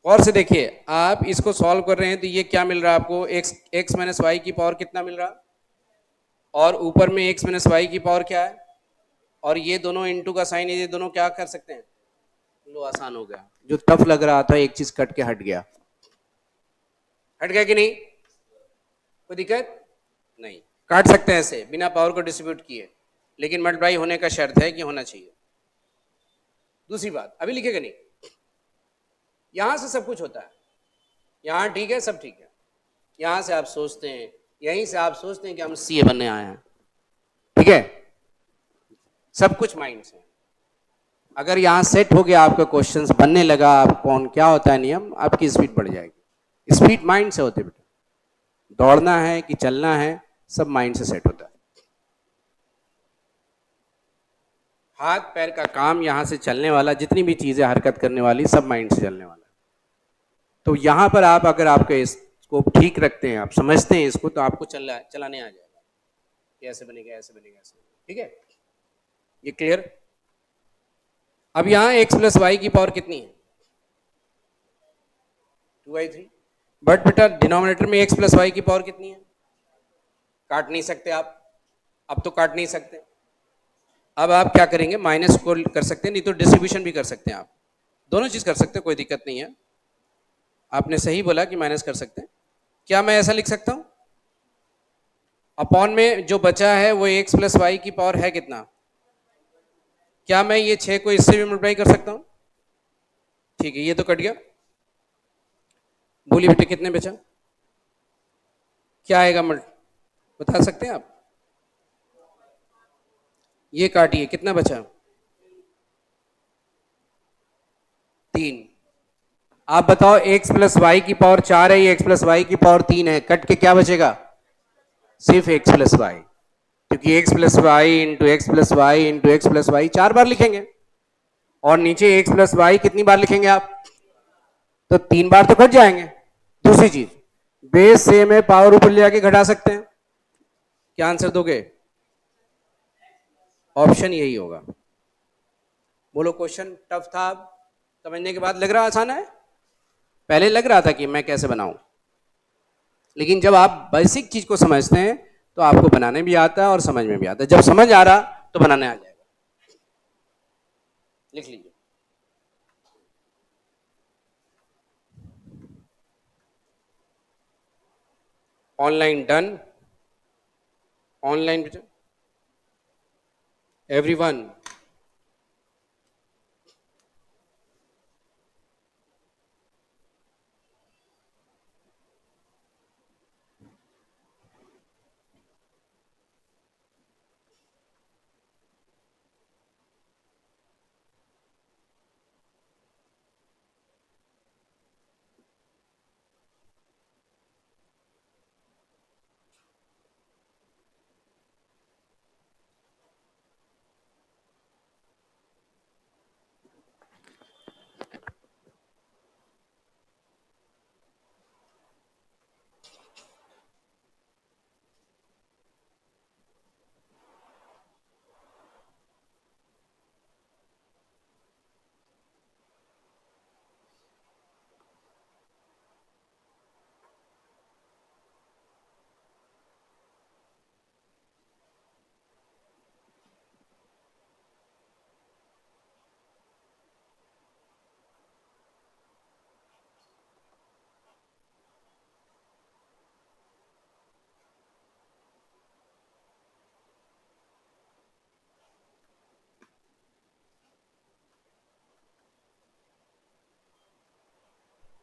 और से देखिए, आप इसको सॉल्व कर रहे हैं तो ये क्या मिल रहा है आपको? x माइनस वाई की पावर कितना मिल रहा, और ऊपर में x माइनस वाई की पावर क्या है, और ये दोनों इंटू का साइन है, ये दोनों क्या कर सकते हैं? लो, आसान हो गया। जो टफ लग रहा था एक चीज कट के हट गया। हट गया कि नहीं? कोई दिक्कत नहीं, काट सकते हैं ऐसे बिना पावर को डिस्ट्रीब्यूट किए, लेकिन मल्टीप्लाई होने का शर्त है कि होना चाहिए। दूसरी बात अभी लिखेगा नहीं, यहां से सब कुछ होता है, यहां ठीक है, सब ठीक है, यहां से आप सोचते हैं, यहीं से आप सोचते हैं कि हम सीए बनने आए हैं, ठीक है, सब कुछ माइंड से। अगर यहां सेट हो गया, आपका क्वेश्चंस बनने लगा, आप कौन क्या होता है नियम, आपकी स्पीड बढ़ जाएगी। स्पीड माइंड से होती है बेटा, दौड़ना है कि चलना है, सब माइंड से सेट होता है। हाथ पैर का काम, यहां से चलने वाला, जितनी भी चीजें हरकत करने वाली, सब माइंड से चलने वाला है। तो यहां पर आप अगर आपके इसको ठीक रखते हैं, आप समझते हैं इसको, तो आपको चलाने आ जाएगा कि ऐसे बनेगा, ऐसे बनेगा, ऐसे बनेगा। ठीक है, ये क्लियर? अब यहाँ x प्लस वाई की पावर कितनी है? 2/3। बट बेटा डिनोमिनेटर में x प्लस वाई की पावर कितनी है? काट नहीं सकते आप, अब तो काट नहीं सकते। अब आप क्या करेंगे, माइनस को कर सकते हैं, नहीं तो डिस्ट्रीब्यूशन भी कर सकते हैं। आप दोनों चीज कर सकते हैं, कोई दिक्कत नहीं है। आपने सही बोला कि माइनस कर सकते हैं। क्या मैं ऐसा लिख सकता हूं, अपॉन में जो बचा है वो x प्लस वाई की पावर है कितना? क्या मैं ये 6 को इससे भी मल्टीप्लाई कर सकता हूं? ठीक है, ये तो कट गया। बोलिए बेटे कितने बचा, क्या आएगा बता सकते हैं आप? ये काटिए, कितना बचा? 3। आप बताओ x प्लस वाई की पावर 4 है, ये x प्लस वाई की पावर 3 है, कट के क्या बचेगा? सिर्फ x प्लस वाई, क्योंकि x plus y into x plus y into x plus y 4 बार लिखेंगे, और नीचे x प्लस वाई कितनी बार लिखेंगे आप? तो 3 बार तो कट जाएंगे। दूसरी चीज, बेस सेम है, पावर ऊपर ले जाके घटा सकते हैं। क्या आंसर दोगे? ऑप्शन यही होगा। बोलो, क्वेश्चन टफ था, अब समझने के बाद लग रहा आसान है? पहले लग रहा था कि मैं कैसे बनाऊं, लेकिन जब आप बेसिक चीज को समझते हैं तो आपको बनाने भी आता है और समझ में भी आता है। जब समझ आ रहा तो बनाने आ जाएगा। लिख लीजिए। ऑनलाइन डन, ऑनलाइन बेटा एवरीवन।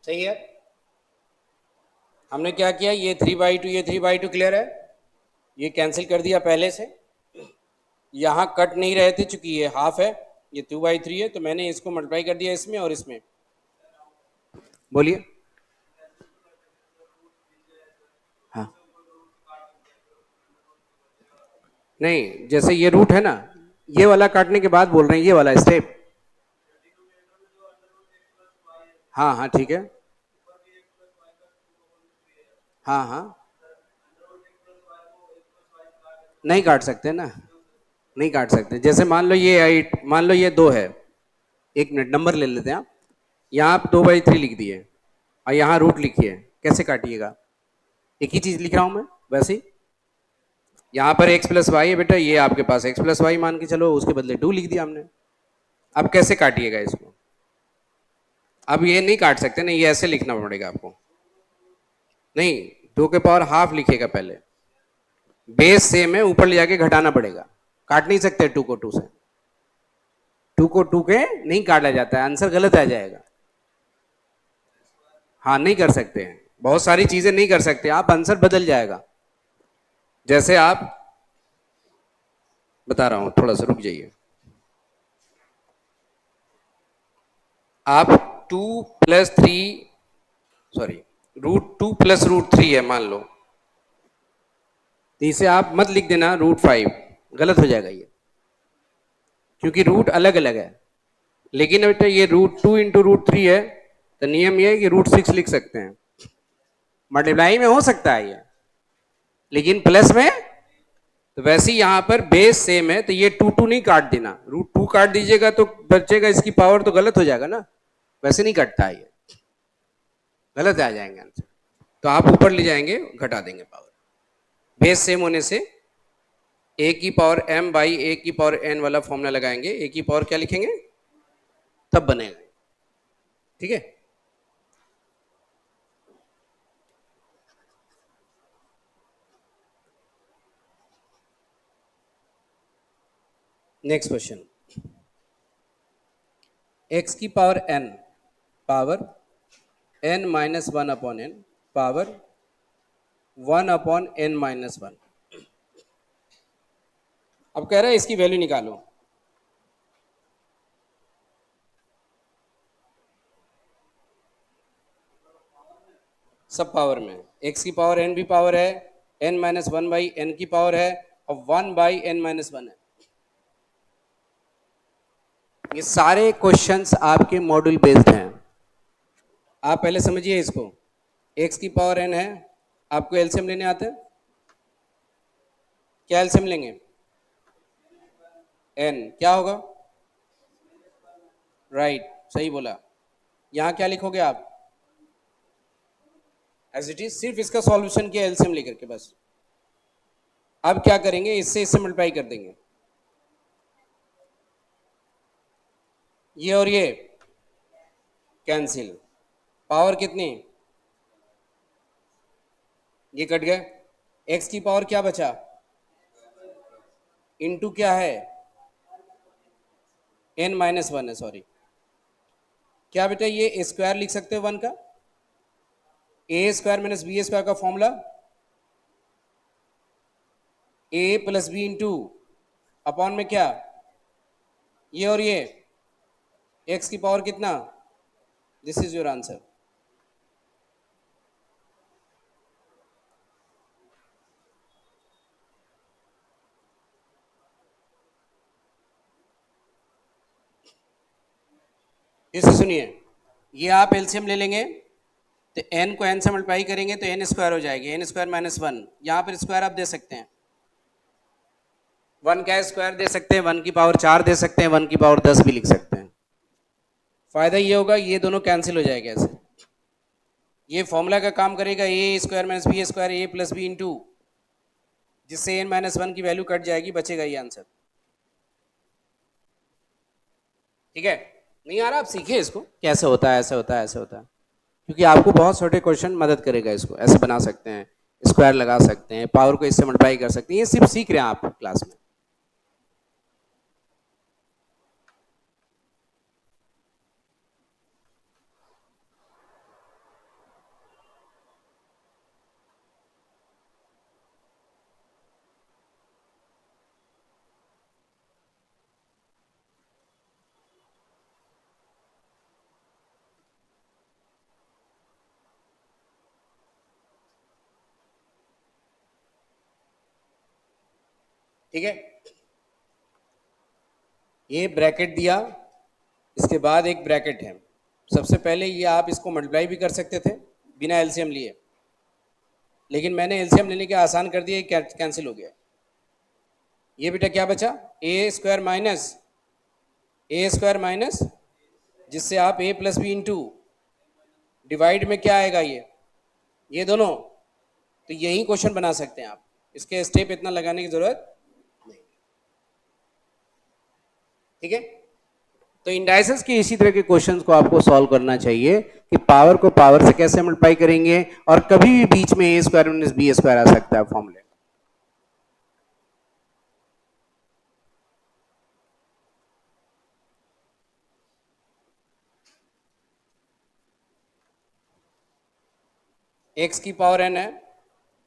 सही है। हमने क्या किया, ये 3/2, ये 3/2 क्लियर है, ये कैंसिल कर दिया पहले से। यहां कट नहीं रहे थे चूंकि ये हाफ है, ये 2/3 है, तो मैंने इसको मल्टीप्लाई कर दिया इसमें और इसमें। बोलिए। हाँ, नहीं, जैसे ये रूट है ना, ये वाला काटने के बाद बोल रहे हैं, ये वाला स्टेप। हाँ हाँ ठीक है। हाँ हाँ, नहीं काट सकते ना, नहीं काट सकते। जैसे मान लो ये 8, मान लो ये 2 है, एक मिनट नंबर ले लेते हैं आप। यहाँ आप 2/3 लिख दिए और यहाँ रूट लिखिए, कैसे काटिएगा? एक ही चीज लिख रहा हूं मैं वैसे ही। यहाँ पर x प्लस वाई है बेटा, ये आपके पास x प्लस वाई मान के चलो, उसके बदले 2 लिख दिया हमने। अब कैसे काटिएगा इसको? अब ये नहीं काट सकते ना, ये ऐसे लिखना पड़ेगा आपको। नहीं, 2 के पावर हाफ लिखिएगा पहले, बेस सेम है, ऊपर ले जाके घटाना पड़ेगा। काट नहीं सकते 2 को 2 से, 2 को 2 के नहीं काटा जाता है, आंसर गलत आ जाएगा। हाँ, नहीं कर सकते हैं, बहुत सारी चीजें नहीं कर सकते आप, आंसर बदल जाएगा। जैसे आप, बता रहा हूं, थोड़ा सा रुक जाइए। आप 2 प्लस 3, सॉरी √2 + √3 है मान लो, तो इसे आप मत लिख देना √5, गलत हो जाएगा ये, क्योंकि रूट अलग अलग है। लेकिन बेटा ये √2 × √3 है, तो नियम ये है कि √6 लिख सकते हैं। मल्टीप्लाई में हो सकता है ये, लेकिन प्लस में तो वैसे ही यहाँ पर बेस सेम है, तो ये 2 नहीं काट देना, √2 काट दीजिएगा तो बचेगा, इसकी पावर तो गलत हो जाएगा ना, वैसे नहीं कटता है, ये गलत आ जाएंगे आंसर। तो आप ऊपर ले जाएंगे, घटा देंगे पावर, बेस सेम होने से a की पावर m बाई a की पावर n वाला फॉर्मूला लगाएंगे, a की पावर क्या लिखेंगे तब बनेगा, ठीक है। नेक्स्ट क्वेश्चन, x की power n power n minus 1 upon n power 1 upon n minus 1। अब कह रहा है इसकी वैल्यू निकालो। सब पावर में, x की पावर n भी पावर है, n माइनस 1 बाई n की पावर है, और 1 बाई n माइनस 1 है। ये सारे क्वेश्चंस आपके मॉड्यूल बेस्ड हैं, आप पहले समझिए इसको। x की पावर n है, आपको एलसीएम लेने आते हैं, क्या एलसीएम लेंगे, n क्या होगा, राइट सही बोला। यहां क्या लिखोगे आप, एज इट इज, सिर्फ इसका सॉल्यूशन किया एलसीएम लेकर के बस। अब क्या करेंगे, इससे मल्टीप्लाई कर देंगे, ये और ये कैंसिल, पावर कितनी, ये कट गए, x की पावर क्या बचा, इनटू क्या है n माइनस 1 है, सॉरी क्या बेटा, ये स्क्वायर लिख सकते हो 1 का, a square minus B square का formula a plus B into upon में क्या, ये और ये x की पावर कितना, दिस इज योर आंसर। इसे सुनिए, ये आप एलसीएम ले लेंगे तो n को n से मल्टीप्लाई करेंगे तो n स्क्वायर हो जाएगी, n स्क्वायर माइनस 1, यहाँ पर स्क्वायर आप दे सकते हैं, 1 का स्क्वायर दे सकते हैं, 1 की पावर 4 दे सकते हैं, 1 की पावर 10 भी लिख सकते हैं। फायदा ये होगा, ये दोनों कैंसिल हो जाएगा ऐसे, ये फॉर्मूला का काम करेगा, ए स्क्वायर माइनस बी स्क्वायर ए प्लस बी इंटू, जिससे n माइनस 1 की वैल्यू कट जाएगी, बचेगा ये आंसर, ठीक है। नहीं आ रहा, आप सीखिए इसको कैसे होता है, ऐसे होता है, ऐसे होता है, क्योंकि आपको बहुत छोटे क्वेश्चन मदद करेगा, इसको ऐसे बना सकते हैं, स्क्वायर लगा सकते हैं, पावर को इससे मल्टीप्लाई कर सकते हैं, ये सिर्फ सीख रहे हैं आप क्लास में। ठीक है, ये ब्रैकेट दिया, इसके बाद एक ब्रैकेट है, सबसे पहले ये आप इसको मल्टीप्लाई भी कर सकते थे बिना एलसीएम लिए, लेकिन मैंने एलसीएम लेने के आसान कर दिया, कैंसिल हो गया। ये बेटा क्या बचा, ए स्क्वायर माइनस, जिससे आप a plus B into divide में क्या आएगा, ये दोनों, तो यही क्वेश्चन बना सकते हैं आप, इसके स्टेप इतना लगाने की जरूरत नहीं, ठीक है। तो इंडाइसेस के इसी तरह के क्वेश्चंस को आपको सॉल्व करना चाहिए कि पावर को पावर से कैसे मल्टीप्लाई करेंगे, और कभी भी बीच में a square minus B square आ सकता है फॉर्मूले। x की पावर n है,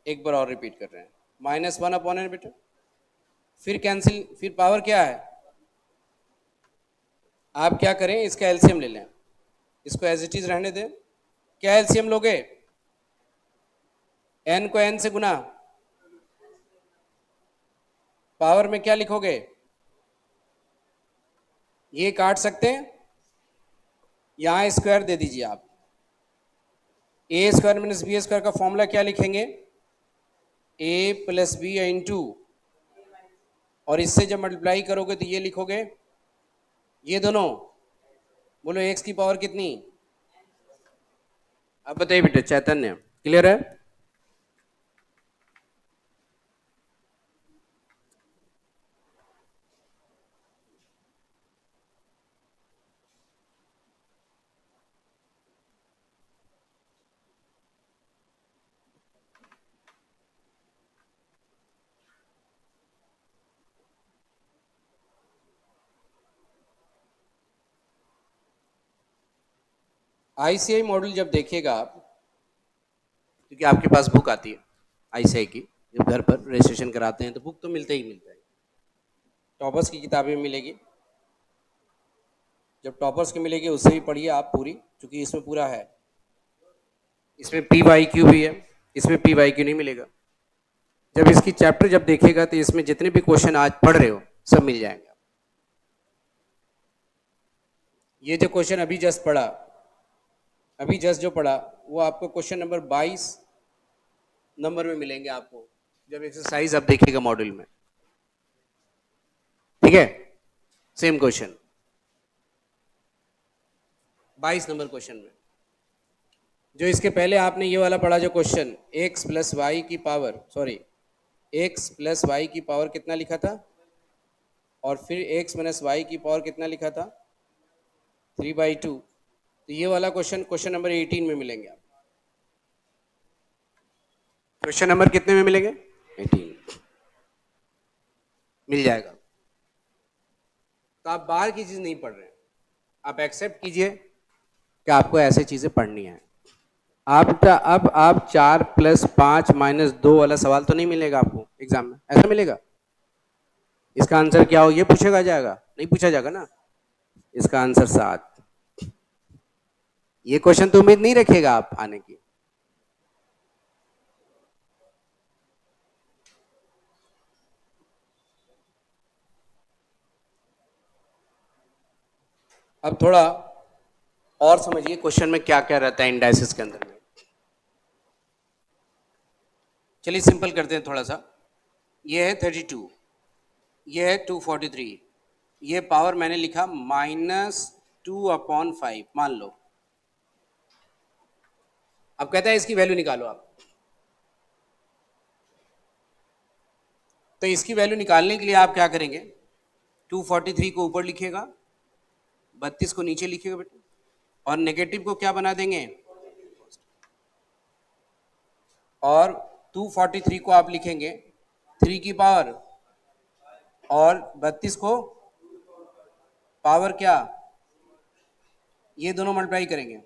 एक बार और रिपीट कर रहे हैं, माइनस 1 अपॉन n बेटा, फिर कैंसिल, फिर पावर क्या है, आप क्या करें, इसका एलसीएम ले लें, इसको एज इट इज रहने दें, क्या एलसीएम लोगे, n को n से गुना, पावर में क्या लिखोगे, ये काट सकते हैं, यहां स्क्वायर दे दीजिए आप, ए स्क्वायर माइनस बी स्क्वायर का फॉर्मूला क्या लिखेंगे, ए प्लस बी इंटू और इससे जब मल्टीप्लाई करोगे तो ये लिखोगे, ये दोनों, बोलो x की पावर कितनी। अब बताइए बेटा, चैतन्य क्लियर है? आईसीआई मॉडल जब देखिएगा आप, क्योंकि आपके पास बुक आती है आईसीआई की, जब घर पर रजिस्ट्रेशन कराते हैं तो बुक तो मिलता ही मिलता है। टॉपर्स की किताबें मिलेगी, जब टॉपर्स की मिलेगी उससे भी पढ़िए आप पूरी, क्योंकि इसमें पूरा है। इसमें पी वाई क्यू भी है, इसमें पी वाई क्यू नहीं मिलेगा। जब इसकी चैप्टर जब देखेगा तो इसमें जितने भी क्वेश्चन आज पढ़ रहे हो सब मिल जाएंगे। ये जो क्वेश्चन अभी जस्ट पढ़ा, अभी जस्ट जो पढ़ा, वो आपको क्वेश्चन नंबर 22 नंबर में मिलेंगे आपको, जब एक्सरसाइज आप देखिएगा मॉड्यूल में। ठीक है, सेम क्वेश्चन 22 नंबर क्वेश्चन में। जो इसके पहले आपने ये वाला पढ़ा जो क्वेश्चन, x प्लस वाई की power, sorry x plus y की पावर कितना लिखा था, और फिर x माइनस वाई की पावर कितना लिखा था, 3/2। तो ये वाला क्वेश्चन क्वेश्चन नंबर 18 में मिलेंगे आप। क्वेश्चन नंबर कितने में मिलेंगे? 18 मिल जाएगा। तो आप बाहर की चीज नहीं पढ़ रहे हैं, आप एक्सेप्ट कीजिए कि आपको ऐसे चीजें पढ़नी है। अब आप 4+5-2 वाला सवाल तो नहीं मिलेगा आपको एग्जाम में, ऐसा मिलेगा? इसका आंसर क्या हो ये पूछेगा जाएगा? नहीं पूछा जाएगा ना। इसका आंसर 7। ये क्वेश्चन तो उम्मीद नहीं रखेगा आप आने की। अब थोड़ा और समझिए क्वेश्चन में क्या क्या रहता है इंडाइसिस के अंदर में। चलिए सिंपल करते हैं थोड़ा सा। ये है 32, ये है 243, ये पावर मैंने लिखा -2/5 मान लो। अब कहता है इसकी वैल्यू निकालो आप। तो इसकी वैल्यू निकालने के लिए आप क्या करेंगे, 243 को ऊपर लिखिएगा, 32 को नीचे लिखिएगा बेटा, और नेगेटिव को क्या बना देंगे, और 243 को आप लिखेंगे 3 की पावर, और 32 को पावर क्या, ये दोनों मल्टीप्लाई करेंगे,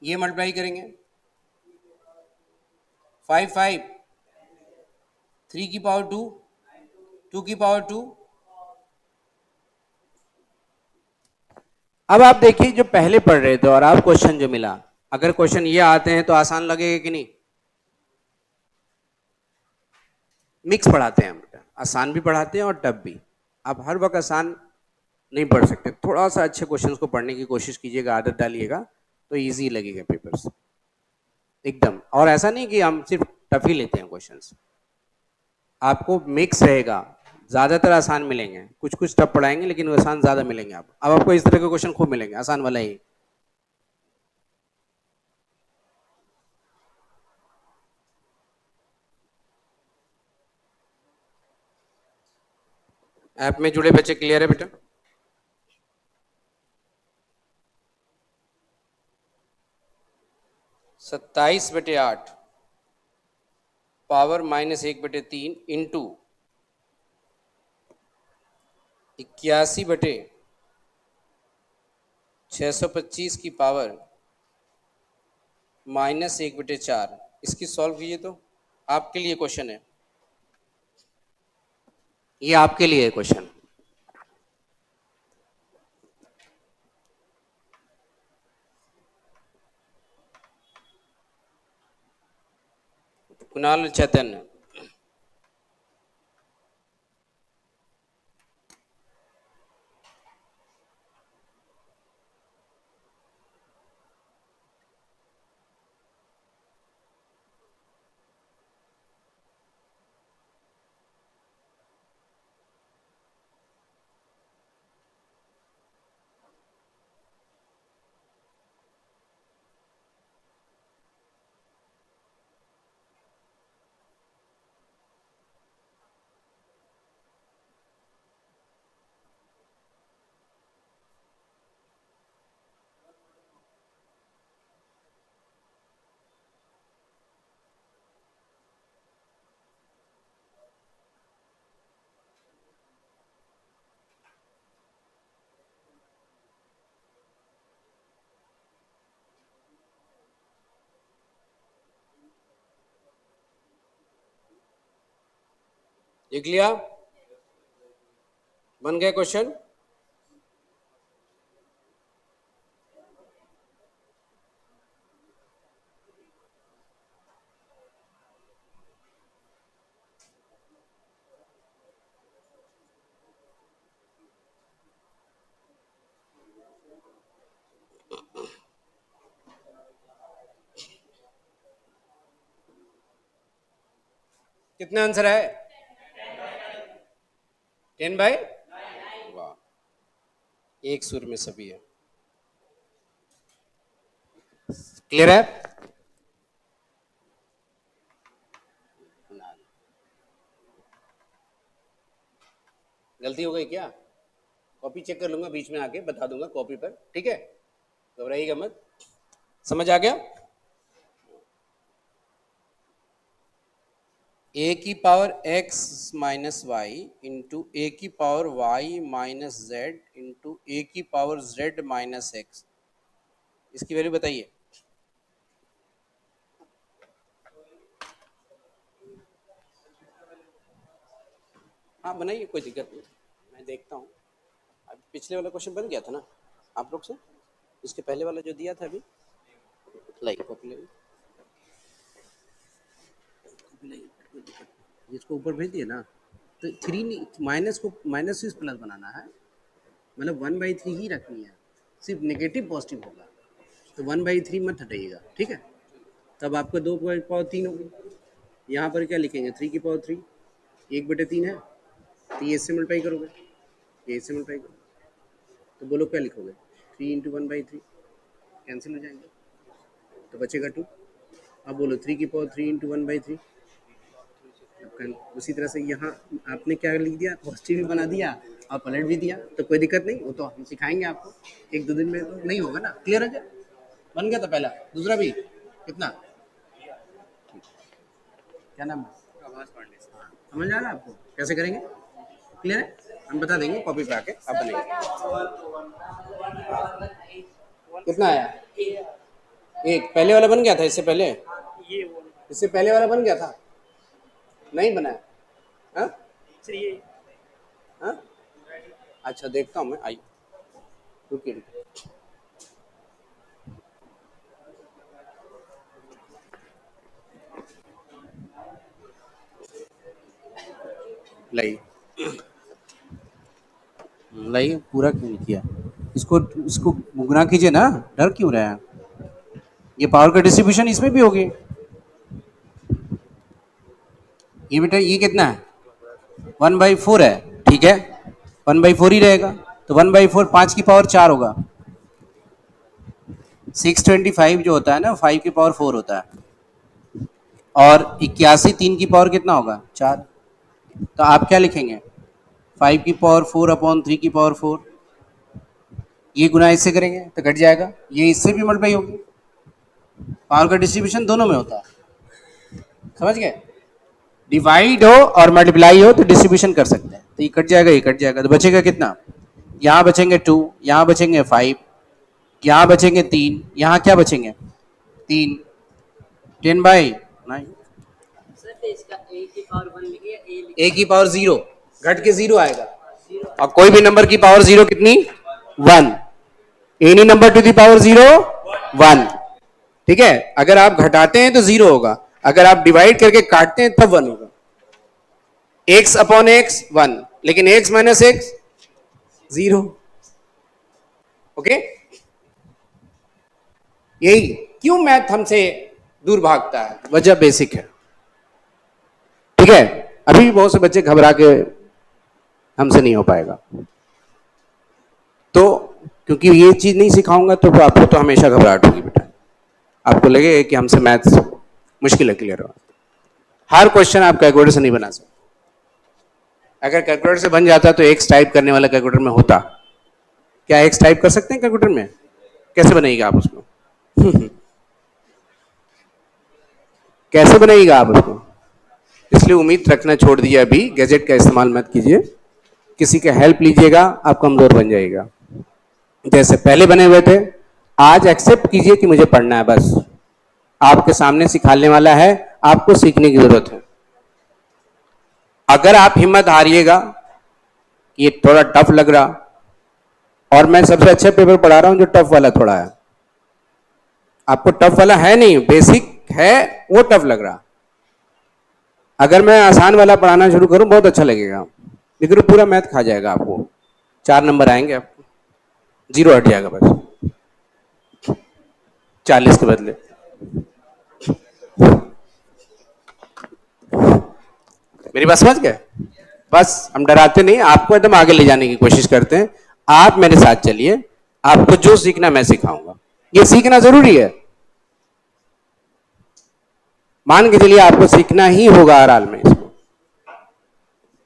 ये मल्टीप्लाई करेंगे, 5 3 की पावर 2, 2 की पावर 2। अब आप देखिए जो पहले पढ़ रहे थे और आप क्वेश्चन जो मिला, अगर क्वेश्चन ये आते हैं तो आसान लगेगा कि नहीं? मिक्स पढ़ाते हैं हम, आसान भी पढ़ाते हैं और टफ भी। आप हर वक्त आसान नहीं पढ़ सकते, थोड़ा सा अच्छे क्वेश्चंस को पढ़ने की कोशिश कीजिएगा, आदत डालिएगा तो इजी लगेगा पेपर्स एकदम। और ऐसा नहीं कि हम सिर्फ टफ ही लेते हैं क्वेश्चंस, आपको मिक्स रहेगा, ज़्यादातर आसान मिलेंगे, कुछ कुछ टफ पढ़ाएंगे लेकिन आसान ज़्यादा मिलेंगे। अब आपको इस तरह के क्वेश्चन खूब मिलेंगे, आसान वाला ही। ऐप में जुड़े बच्चे क्लियर है बेटा? (27/8) पावर -1/3 इंटू 81/625 की पावर -1/4। इसकी सॉल्व कीजिए तो आपके लिए क्वेश्चन है, ये आपके लिए है क्वेश्चन। कुणाल चैतन्य, देख लिया, बन गया क्वेश्चन। कितना आंसर है? 10/? वाह, एक सुर में सभी है। क्लियर है? गलती हो गई क्या? कॉपी चेक कर लूंगा, बीच में आके बता दूंगा कॉपी पर, ठीक है? घबराइएगा मत। समझ आ गया? ए की power x minus Y into A की power y minus Z into A की पावर z माइनस एक्स, इसकी वैल्यू बताइए। हाँ बनाइए, कोई दिक्कत नहीं, मैं देखता हूँ। अब पिछले वाला क्वेश्चन बन गया था ना आप लोग से, इसके पहले वाला जो दिया था अभी, लाइक कॉपी लाइए, इसको ऊपर भेज दिए ना, तो 3 माइनस को माइनस से प्लस बनाना है, मतलब 1/3 ही रखनी है, सिर्फ नेगेटिव पॉजिटिव होगा, तो 1/3 मत हटाइएगा, ठीक है? तब आपका 2 की पावर 3 होगी। यहाँ पर क्या लिखेंगे? 3 की पावर 3, 1/3 है, तो ये इससे मल्टीप्लाई करोगे, ये इससे मल्टीप्लाई करोगे, तो बोलो क्या लिखोगे? 3 इंटू 1/3, कैंसिल हो जाएंगे, तो बचेगा 2। अब बोलो 3 की पावर 3 इंटू 1/3। उसी तरह से यहाँ आपने क्या लिख दिया? पॉजिटिव भी बना दिया और पलट भी दिया, तो कोई दिक्कत नहीं, वो तो हम सिखाएंगे आपको, 1-2 दिन में तो नहीं होगा ना। क्लियर है क्या? बन गया था पहला, दूसरा भी कितना? क्या नाम है? समझ आ रहा है आपको कैसे करेंगे? क्लियर है? हम बता देंगे कॉपी पे आके, आप बनाइए। कितना आया? 1। पहले वाला बन गया था इससे पहले? इससे पहले वाला बन गया था? नहीं बना है? हाँ? अच्छा देखता हूँ मैं, आई रुकिए। लाइए पूरा क्यों नहीं किया? इसको गुना कीजिए ना, डर क्यों रहे हैं? ये पावर का डिस्ट्रीब्यूशन इसमें भी होगी। ये बेटा ये कितना है? 1/4 है, ठीक है, 1/4 ही रहेगा, तो 1/4 5 की पावर 4 होगा। 625 जो होता है ना, 5 की पावर 4 होता है, और 81 3 की पावर कितना होगा? 4। तो आप क्या लिखेंगे? 5 की पावर 4 अपॉन 3 की पावर 4, ये गुना इससे करेंगे तो कट जाएगा, ये इससे भी मल्टीप्लाई होगी। पावर का डिस्ट्रीब्यूशन दोनों में होता है, समझ गए? डिवाइड हो और मल्टीप्लाई हो तो डिस्ट्रीब्यूशन कर सकते हैं, तो ये कट जाएगा, ये कट जाएगा, तो बचेगा कितना? यहाँ बचेंगे 2, यहाँ बचेंगे 5, यहाँ बचेंगे 3, यहाँ क्या बचेंगे? 3। 10/9। ए की पावर 0 घट के 0 आएगा, और कोई भी नंबर की पावर 0 कितनी? 1। Any number two the power 0 1, ठीक है? अगर आप घटाते हैं तो 0 होगा, अगर आप डिवाइड करके काटते हैं तब 1 होगा। x अपॉन x 1, लेकिन x माइनस x 0। ओके, यही क्यों मैथ हमसे दूर भागता है, वजह बेसिक है, ठीक है? अभी भी बहुत से बच्चे घबरा के हमसे नहीं हो पाएगा, तो क्योंकि ये चीज नहीं सिखाऊंगा तो आपको तो हमेशा घबराहट होगी बेटा, आपको लगेगा कि हमसे मैथ मुश्किल है। क्लियर हो? हर क्वेश्चन आप कैलकुलेटर से नहीं बना सकते, अगर कैलकुलेटर से बन जाता तो एक्स टाइप करने वाला कैलकुलेटर में होता। क्या एक्स टाइप कर सकते हैं कैलकुलेटर में? कैसे बनाइएगा आप उसको? कैसे बनाइएगा आप उसको? इसलिए उम्मीद रखना छोड़ दिया, अभी गैजेट का इस्तेमाल मत कीजिए, किसी का हेल्प लीजिएगा, आप कमजोर बन जाइएगा। जैसे पहले बने हुए थे, आज एक्सेप्ट कीजिए कि मुझे पढ़ना है, बस आपके सामने सिखाने वाला है, आपको सीखने की जरूरत है। अगर आप हिम्मत हारिएगा कि ये थोड़ा टफ लग रहा, और मैं सबसे अच्छा पेपर पढ़ा रहा हूं जो टफ वाला थोड़ा है, आपको टफ वाला है नहीं, बेसिक है, वो टफ लग रहा, अगर मैं आसान वाला पढ़ाना शुरू करूं बहुत अच्छा लगेगा, लेकिन पूरा मैथ खा जाएगा आपको, 4 नंबर आएंगे आपको, 0 हट जाएगा बस 40 के बदले। मेरी बात समझ गए? बस हम डराते नहीं, आपको एकदम आगे ले जाने की कोशिश करते हैं। आप मेरे साथ चलिए, आपको जो सीखना मैं सिखाऊंगा, ये सीखना जरूरी है, मान के चलिए आपको सीखना ही होगा हर हाल में इसको।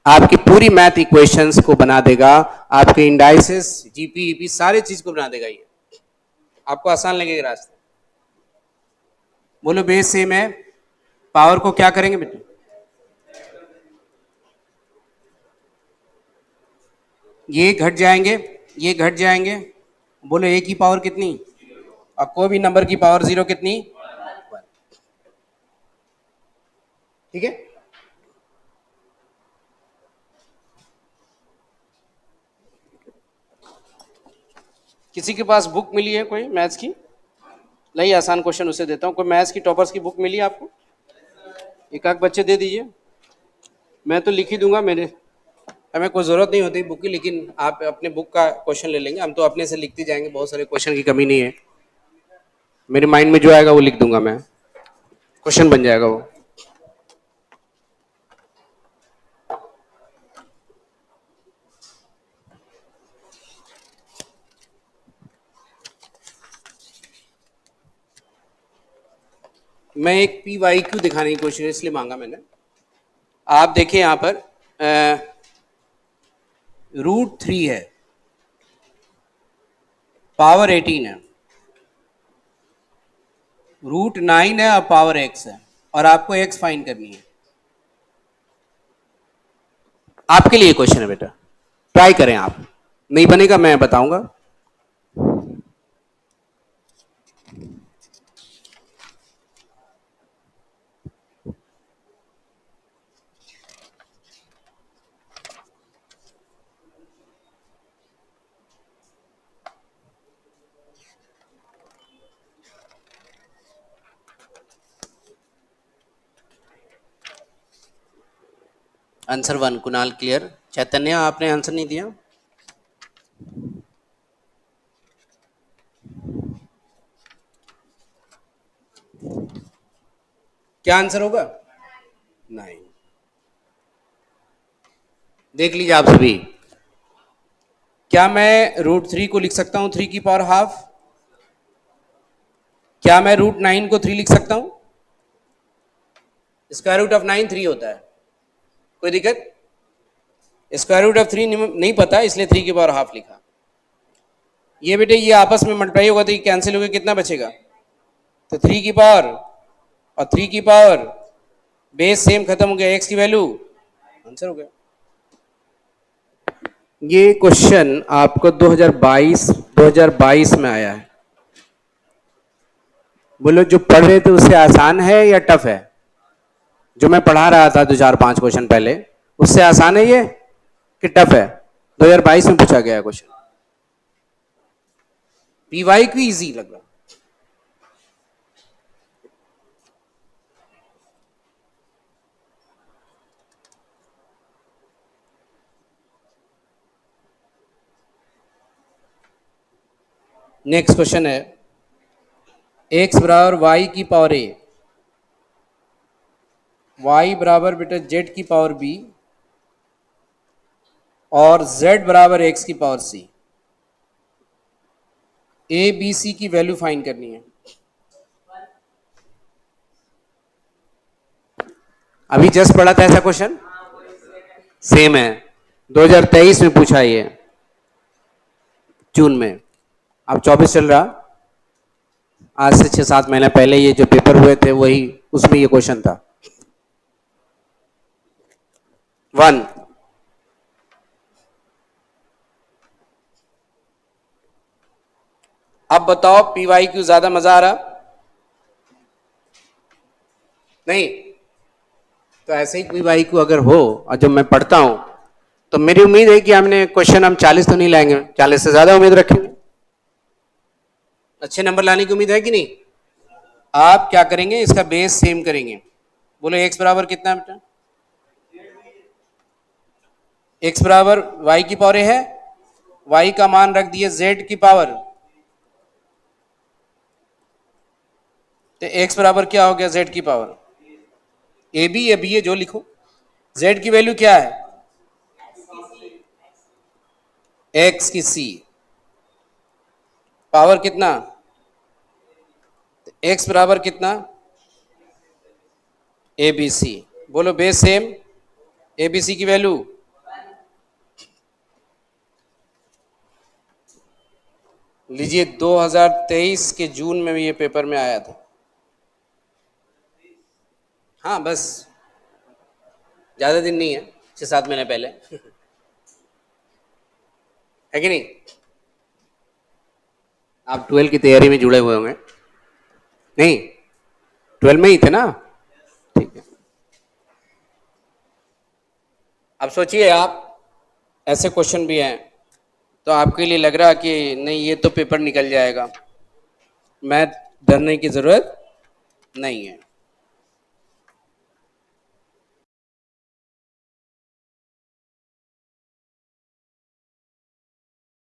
आपकी पूरी मैथ इक्वेशंस को बना देगा, आपके इंडाइसेस, जीपी ईपी सारे चीज को बना देगा ये, आपको आसान लगेगा रास्ता। बोलो बेस सेम है, पावर को क्या करेंगे बेटे? ये घट जाएंगे, ये घट जाएंगे, बोलो ए की पावर कितनी, और कोई भी नंबर की पावर 0 कितनी, 1। ठीक है? किसी के पास बुक मिली है कोई मैथ्स की? नहीं, आसान क्वेश्चन उसे देता हूँ। कोई मैथ्स की टॉपर्स की बुक मिली है आपको? एक आध बच्चे दे दीजिए, मैं तो लिख ही दूंगा, मेरे हमें कोई ज़रूरत नहीं होती बुक की, लेकिन आप अपने बुक का क्वेश्चन ले लेंगे, हम तो अपने से लिखते जाएंगे, बहुत सारे क्वेश्चन की कमी नहीं है, मेरे माइंड में जो आएगा वो लिख दूंगा मैं, क्वेश्चन बन जाएगा वो। मैं एक पी वाई क्यू दिखाने की कोशिश इसलिए मांगा मैंने। आप देखिए यहां पर √3 है, पावर 18 है, √9 है और पावर x है, और आपको x फाइंड करनी है। आपके लिए क्वेश्चन है बेटा, ट्राई करें आप, नहीं बनेगा मैं बताऊंगा। Answer 1 Kunal clear. चैतन्य आपने आंसर नहीं दिया? क्या आंसर होगा? नहीं। देख लीजिए आप सभी, क्या मैं √3 को लिख सकता हूं 3 की पावर हाफ? क्या मैं √9 को 3 लिख सकता हूं? स्क्वायर रूट ऑफ 9 3 होता है, कोई दिक्कत? स्क्वायर रूट ऑफ 3 नहीं पता, इसलिए 3 की पावर हाफ लिखा। ये बेटे ये आपस में मल्टीप्लाई होगा तो ये कैंसिल होकर कितना बचेगा? तो 3 की पावर और 3 की पावर, बेस सेम खत्म हो गया, एक्स की वैल्यू आंसर हो गया। ये क्वेश्चन आपको 2022 में आया है। बोलो जो पढ़ रहे थे उससे आसान है या टफ है? जो मैं पढ़ा रहा था 2 4 5 क्वेश्चन पहले, उससे आसान है ये कि टफ है? 2022 में पूछा गया क्वेश्चन, पीवाई क्यू इजी लग रहा। नेक्स्ट क्वेश्चन है, x बराबर y की पावर a, y बराबर बेटा z की पावर b, और z बराबर x की power c। a b c की वैल्यू फाइंड करनी है। अभी जस्ट पढ़ा था ऐसा क्वेश्चन, सेम है, 2023 में पूछा ये, जून में, अब 24 चल रहा, आज से 6 7 महीने पहले ये जो पेपर हुए थे वही, उसमें ये क्वेश्चन था। 1 अब बताओ पी वाई क्यू ज्यादा मजा आ रहा? नहीं, तो ऐसे ही कोई भाई को अगर हो और जब मैं पढ़ता हूं तो मेरी उम्मीद है कि हमने क्वेश्चन हम 40 तो नहीं लाएंगे, 40 से ज्यादा उम्मीद रखेंगे। अच्छे नंबर लाने की उम्मीद है कि नहीं? आप क्या करेंगे, इसका बेस सेम करेंगे। बोलो x बराबर कितना है बेटा? x बराबर y की पावर है, y का मान रख दिए z की पावर, तो x बराबर क्या हो गया z की पावर। ए बी या बी ए जो लिखो, z की वैल्यू क्या है? x की c, पावर कितना? x बराबर कितना? A B C. बोलो base same, A B C की वैल्यू लीजिए 2023 के जून में ये पेपर में आया था। हाँ बस ज्यादा दिन नहीं है, 6-7 महीने पहले है कि नहीं? आप 12 की तैयारी में जुड़े हुए होंगे, नहीं 12 में ही थे ना? ठीक है। अब सोचिए आप, ऐसे क्वेश्चन भी हैं तो आपके लिए लग रहा कि नहीं ये तो पेपर निकल जाएगा, मैथ डरने की जरूरत नहीं है।